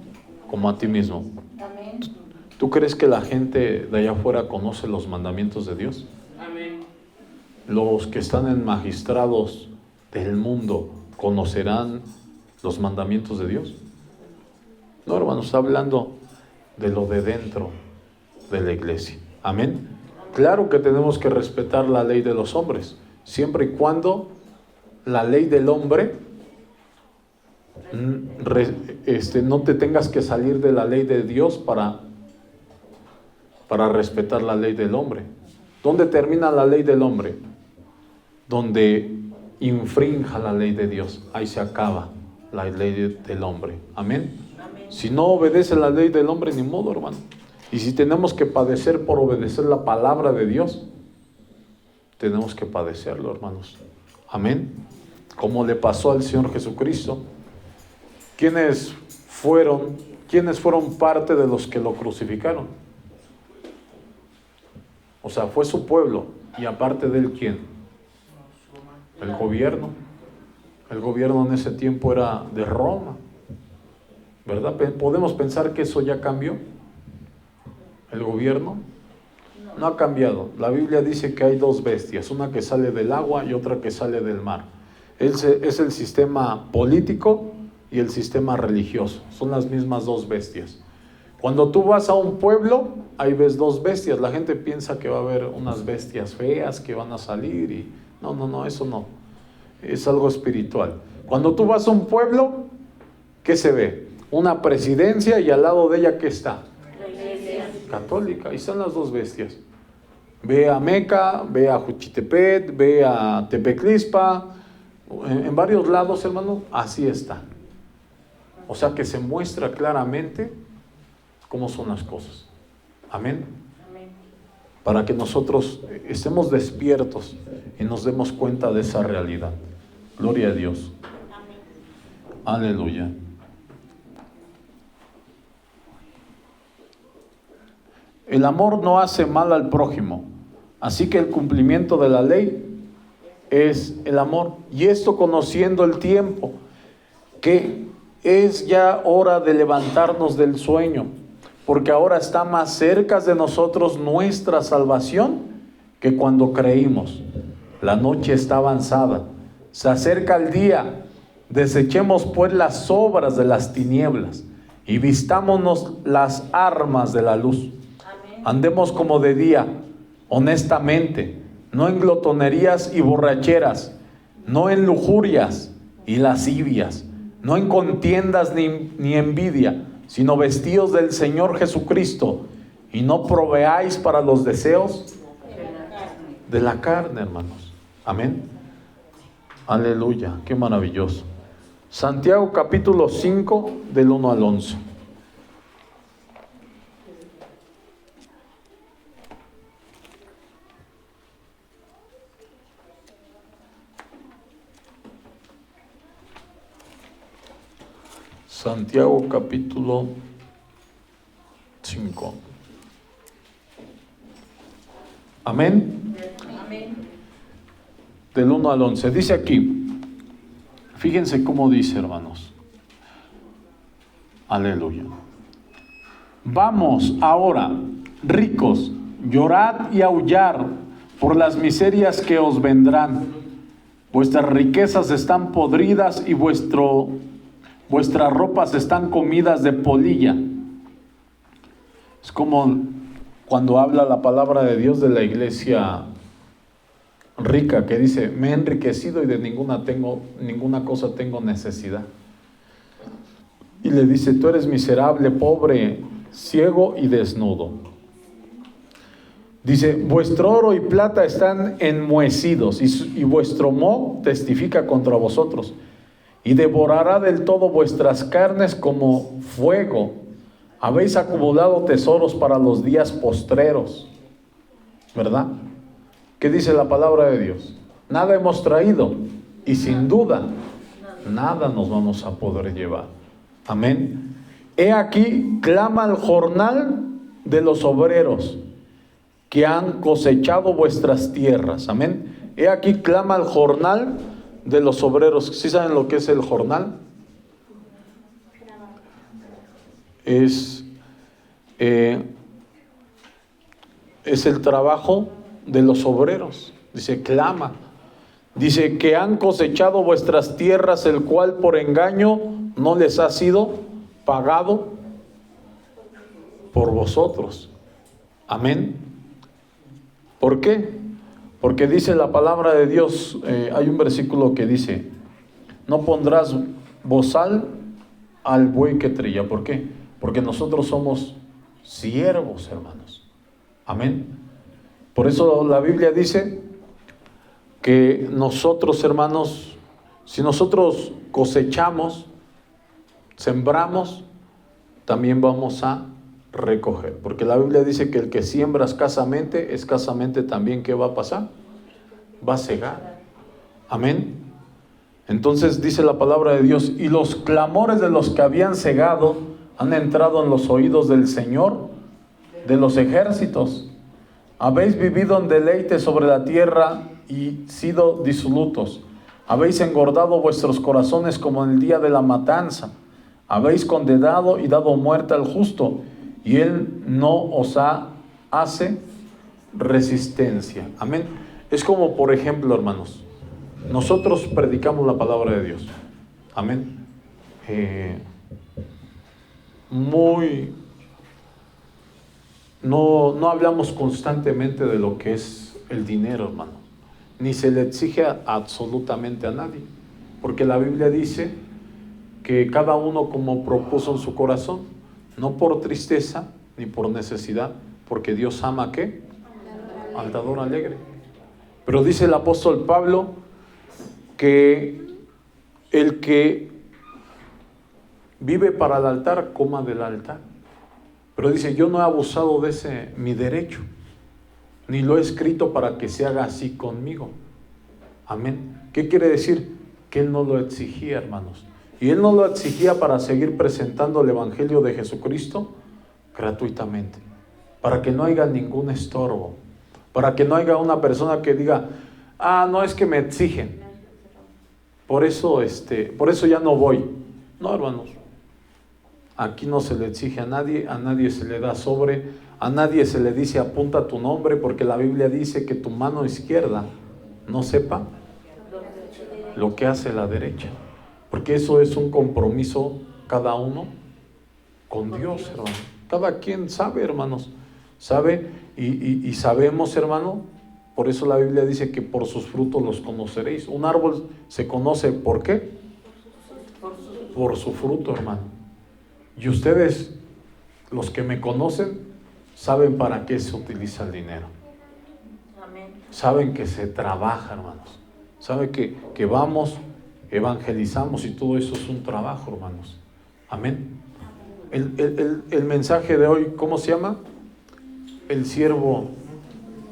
S1: como a ti mismo.
S2: Amén.
S1: ¿Tú crees que la gente de allá afuera conoce los mandamientos de Dios?
S2: Amén.
S1: Los que están en magistrados del mundo, ¿conocerán los mandamientos de Dios? No, hermanos, está hablando de lo de dentro de la iglesia. Amén. Claro que tenemos que respetar la ley de los hombres, siempre y cuando la ley del hombre no te tengas que salir de la ley de Dios para respetar la ley del hombre. ¿Dónde termina la ley del hombre? Donde infrinja la ley de Dios, ahí se acaba la ley del hombre. Amén. Si no obedece la ley del hombre, ni modo, hermano. Y si tenemos que padecer por obedecer la palabra de Dios, tenemos que padecerlo, hermanos. Amén. Como le pasó al Señor Jesucristo. ¿Quiénes fueron parte de los que lo crucificaron? O sea, fue su pueblo. Y aparte de él, ¿quién? El gobierno. El gobierno en ese tiempo era de Roma, ¿verdad? ¿Podemos pensar que eso ya cambió? ¿El gobierno? No ha cambiado. La Biblia dice que hay dos bestias, una que sale del agua y otra que sale del mar. Es el sistema político y el sistema religioso. Son las mismas dos bestias. Cuando tú vas a un pueblo, ahí ves dos bestias. La gente piensa que va a haber unas bestias feas que van a salir y... No, eso no. Es algo espiritual. Cuando tú vas a un pueblo, ¿qué se ve? Una presidencia, y al lado de ella, ¿qué está?
S2: La iglesia
S1: Católica. Ahí están las dos bestias. Ve a Meca, ve a Juchitepet, ve a Tepeclispa, en varios lados, hermano, así está. O sea que se muestra claramente cómo son las cosas. Amén.
S2: Amén.
S1: Para que nosotros estemos despiertos y nos demos cuenta de esa realidad. Gloria a Dios.
S2: Amén.
S1: Aleluya. El amor no hace mal al prójimo, así que el cumplimiento de la ley es el amor. Y esto conociendo el tiempo, que es ya hora de levantarnos del sueño, porque ahora está más cerca de nosotros nuestra salvación que cuando creímos. La noche está avanzada, Se acerca el día. Desechemos pues las obras de las tinieblas y vistámonos las armas de la luz.
S2: Amén.
S1: Andemos como de día, honestamente, no en glotonerías y borracheras, no en lujurias y lascivias, no en contiendas ni envidia, sino vestidos del Señor Jesucristo, y no proveáis para los deseos de la carne, hermanos. Amén. Aleluya, qué maravilloso. Santiago capítulo 5, del 1 al 11. Santiago capítulo 5. Amén.
S2: Amén.
S1: Del 1 al 11. Dice aquí, fíjense cómo dice, hermanos. Aleluya. Vamos ahora, ricos, llorad y aullar por las miserias que os vendrán. Vuestras riquezas están podridas y vuestras ropas están comidas de polilla. Es como cuando habla la palabra de Dios de la iglesia rica, que dice: me he enriquecido y de ninguna cosa tengo necesidad. Y le dice: tú eres miserable, pobre, ciego y desnudo. Dice: vuestro oro y plata están enmohecidos y vuestro moho testifica contra vosotros, y devorará del todo vuestras carnes como fuego. Habéis acumulado tesoros para los días postreros, ¿verdad? ¿Qué dice la palabra de Dios? Nada hemos traído y sin duda nada nos vamos a poder llevar. Amén. He aquí clama el jornal de los obreros que han cosechado vuestras tierras. Amén. He aquí clama el jornal de los obreros. ¿Sí saben lo que es el jornal? Es el trabajo de los obreros. Dice: clama. Dice: que han cosechado vuestras tierras, el cual por engaño no les ha sido pagado por vosotros. Amén. ¿Por qué? Porque dice la palabra de Dios, hay un versículo que dice: no pondrás bozal al buey que trilla. ¿Por qué? Porque nosotros somos siervos, hermanos. Amén. Por eso la Biblia dice que nosotros, hermanos, si nosotros cosechamos, sembramos, también vamos a recoger. Porque la Biblia dice que el que siembra escasamente también, ¿qué va a pasar? Va a cegar. Amén. Entonces dice la palabra de Dios: y los clamores de los que habían cegado han entrado en los oídos del Señor de los ejércitos. Habéis vivido en deleite sobre la tierra y sido disolutos. Habéis engordado vuestros corazones como en el día de la matanza. Habéis condenado y dado muerte al justo, y él no os hace resistencia. Amén. Es como, por ejemplo, hermanos, nosotros predicamos la palabra de Dios. Amén. No hablamos constantemente de lo que es el dinero, hermano. Ni se le exige absolutamente a nadie. Porque la Biblia dice que cada uno como propuso en su corazón, no por tristeza ni por necesidad, porque Dios ama ¿qué? Al dador alegre. Pero dice el apóstol Pablo que el que vive para el altar, coma del altar. Pero dice: yo no he abusado de ese mi derecho, ni lo he escrito para que se haga así conmigo. Amén. ¿Qué quiere decir? Que él no lo exigía, hermanos. Y él no lo exigía para seguir presentando el Evangelio de Jesucristo gratuitamente, para que no haya ningún estorbo, para que no haya una persona que diga: no, es que me exigen, por eso ya no voy. No, hermanos, aquí no se le exige a nadie se le da sobre, a nadie se le dice apunta tu nombre, porque la Biblia dice que tu mano izquierda no sepa lo que hace la derecha. Porque eso es un compromiso cada uno con Dios, hermano. Cada quien sabe, hermanos. Sabe y sabemos, hermano. Por eso la Biblia dice que por sus frutos los conoceréis. Un árbol se conoce, ¿por qué? Por su fruto, hermano. Y ustedes, los que me conocen, saben para qué se utiliza el dinero. Saben que se trabaja, hermanos. Saben que vamos, evangelizamos y todo eso es un trabajo, hermanos. Amén. El mensaje de hoy, ¿cómo se llama? El siervo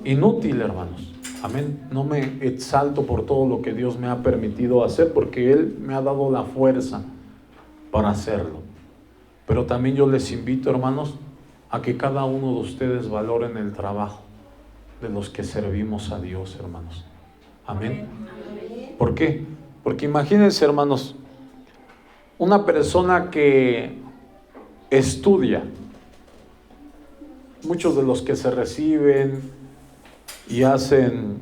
S1: inútil, hermanos. Amén. No me exalto por todo lo que Dios me ha permitido hacer, porque Él me ha dado la fuerza para hacerlo. Pero también yo les invito, hermanos, a que cada uno de ustedes valoren el trabajo de los que servimos a Dios, hermanos. Amén. ¿Por qué? Porque imagínense, hermanos, una persona que estudia, muchos de los que se reciben y hacen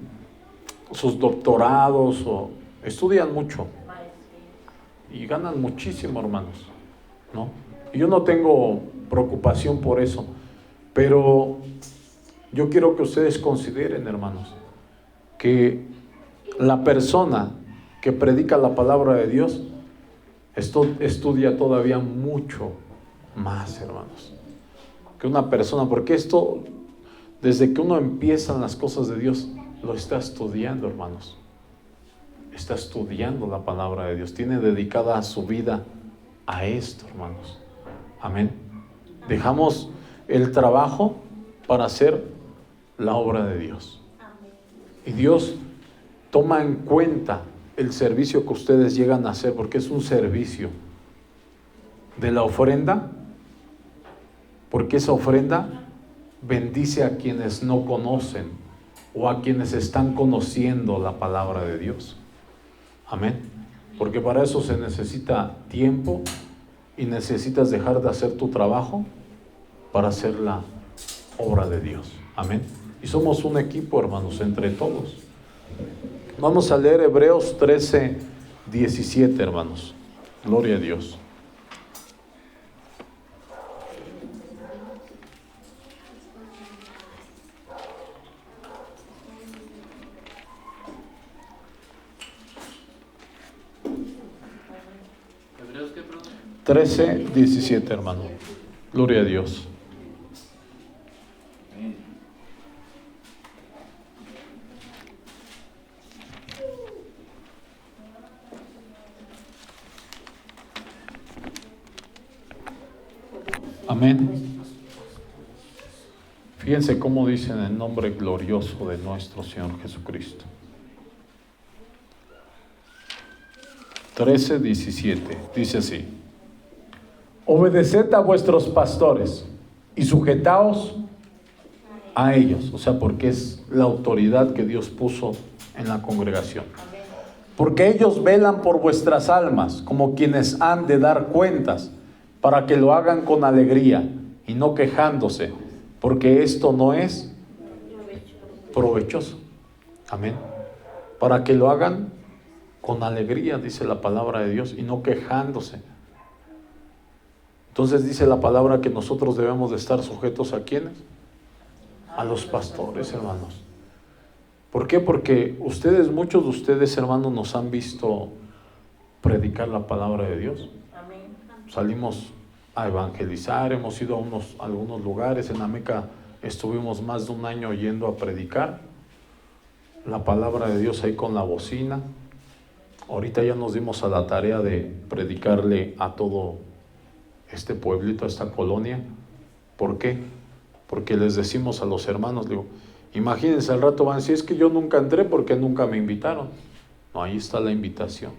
S1: sus doctorados o estudian mucho y ganan muchísimo, hermanos, ¿no? Y yo no tengo preocupación por eso, pero yo quiero que ustedes consideren, hermanos, que la persona que predica la palabra de Dios estudia todavía mucho más, hermanos, que una persona, porque esto, desde que uno empieza en las cosas de Dios, lo está estudiando, hermanos. Está estudiando la palabra de Dios, tiene dedicada su vida a esto, hermanos. Amén. Dejamos el trabajo para hacer la obra de Dios. Y Dios toma en cuenta el servicio que ustedes llegan a hacer, porque es un servicio de la ofrenda, porque esa ofrenda bendice a quienes no conocen o a quienes están conociendo la palabra de Dios. Amén. Porque para eso se necesita tiempo y necesitas dejar de hacer tu trabajo para hacer la obra de Dios. Amén. Y somos un equipo, hermanos, entre todos. Vamos a leer Hebreos 13, 17, hermanos. Gloria a Dios.
S2: ¿Hebreos qué, perdón?
S1: 13, 17, hermano. Gloria a Dios. Amén. Fíjense cómo dicen el nombre glorioso de nuestro Señor Jesucristo. 13, 17. Dice así: obedeced a vuestros pastores y sujetaos a ellos. O sea, porque es la autoridad que Dios puso en la congregación. Porque ellos velan por vuestras almas, como quienes han de dar cuentas, para que lo hagan con alegría y no quejándose, porque esto no es provechoso. Amén. Para que lo hagan con alegría, dice la palabra de Dios, y no quejándose. Entonces dice la palabra que nosotros debemos de estar sujetos ¿a quiénes? A los pastores, hermanos. ¿Por qué? Porque ustedes, muchos de ustedes, hermanos, nos han visto predicar la palabra de Dios. Salimos a evangelizar, hemos ido a algunos lugares. En Ameca estuvimos más de un año yendo a predicar la palabra de Dios ahí con la bocina. Ahorita ya nos dimos a la tarea de predicarle a todo este pueblito, a esta colonia. ¿Por qué? Porque les decimos a los hermanos, digo, imagínense al rato van a decir, es que yo nunca entré porque nunca me invitaron. No, ahí está la invitación.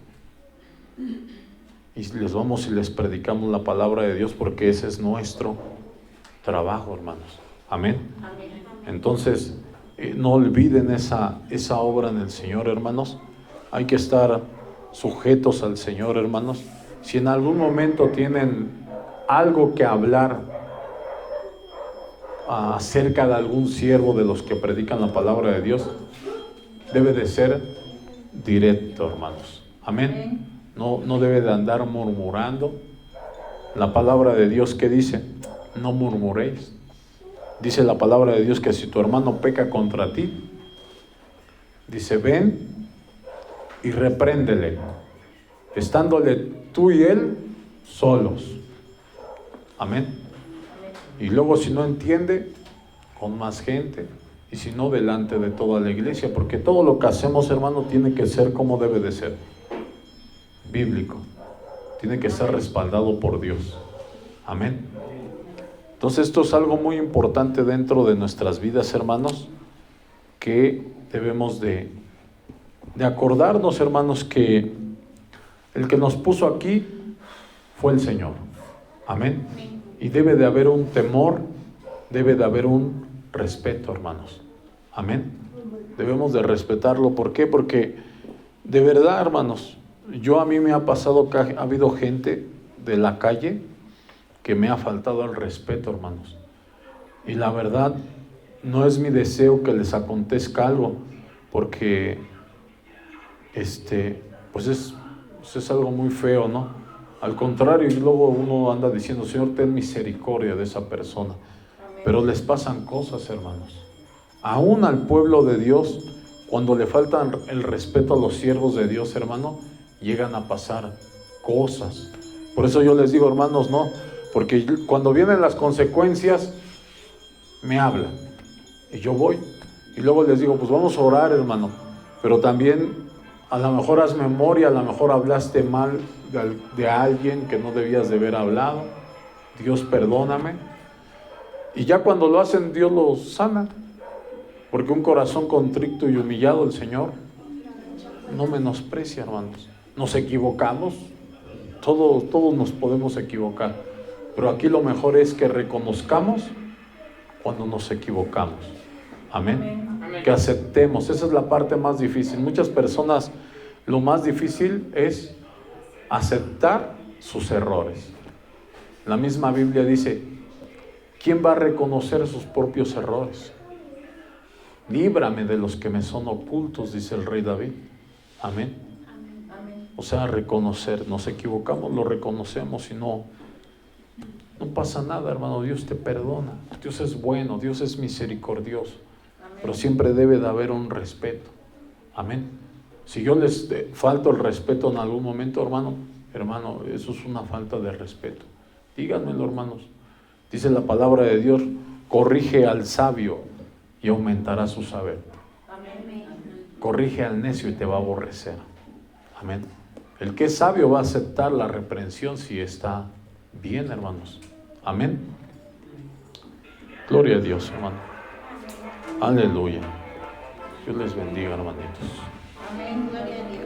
S1: Y les vamos y les predicamos la palabra de Dios, porque ese es nuestro trabajo, hermanos. Amén. Entonces, no olviden esa obra en el Señor, hermanos. Hay que estar sujetos al Señor, hermanos. Si en algún momento tienen algo que hablar acerca de algún siervo de los que predican la palabra de Dios, debe de ser directo, hermanos. Amén. No debe de andar murmurando. La palabra de Dios, ¿qué dice? No murmuréis. Dice la palabra de Dios que si tu hermano peca contra ti, dice, ven y repréndele, estándole tú y él solos. Amén. Y luego si no entiende, con más gente, y si no, delante de toda la iglesia, porque todo lo que hacemos, hermano, tiene que ser como debe de ser, bíblico, tiene que ser respaldado por Dios. Amén. Entonces esto es algo muy importante dentro de nuestras vidas, hermanos, que debemos de acordarnos, hermanos, que el que nos puso aquí fue el Señor. Amén. Y debe de haber un temor, debe de haber un respeto, hermanos. Amén. Debemos de respetarlo. ¿Por qué? Porque de verdad, hermanos, a mí me ha pasado que ha habido gente de la calle que me ha faltado el respeto, hermanos. Y la verdad, no es mi deseo que les acontezca algo, porque pues es algo muy feo, ¿no? Al contrario, y luego uno anda diciendo, Señor, ten misericordia de esa persona. Amén. Pero les pasan cosas, hermanos. Aún al pueblo de Dios, cuando le faltan el respeto a los siervos de Dios, hermano, llegan a pasar cosas. Por eso yo les digo, hermanos, no, porque cuando vienen las consecuencias, me hablan y yo voy. Y luego les digo, pues vamos a orar, hermano. Pero también, a lo mejor haz memoria, a lo mejor hablaste mal de alguien que no debías de haber hablado. Dios, perdóname. Y ya cuando lo hacen, Dios los sana. Porque un corazón contrito y humillado, el Señor no menosprecia, hermanos. Nos equivocamos, todos nos podemos equivocar, pero aquí lo mejor es que reconozcamos cuando nos equivocamos. Amén. Amén. Que aceptemos, esa es la parte más difícil. Muchas personas, lo más difícil es aceptar sus errores. La misma Biblia dice, ¿quién va a reconocer sus propios errores? Líbrame de los que me son ocultos, dice el rey David. Amén. O sea, reconocer, nos equivocamos, lo reconocemos y no pasa nada, hermano. Dios te perdona, Dios es bueno, Dios es misericordioso. Amén. Pero siempre debe de haber un respeto. Amén. Si yo les falto el respeto en algún momento, hermano, eso es una falta de respeto. Díganmelo, hermanos. Dice la palabra de Dios, corrige al sabio y aumentará su saber. Amén. Corrige al necio y te va a aborrecer. Amén. El que es sabio va a aceptar la reprensión si está bien, hermanos. Amén. Gloria a Dios, hermano. Aleluya. Dios les bendiga, hermanitos. Amén. Gloria a Dios.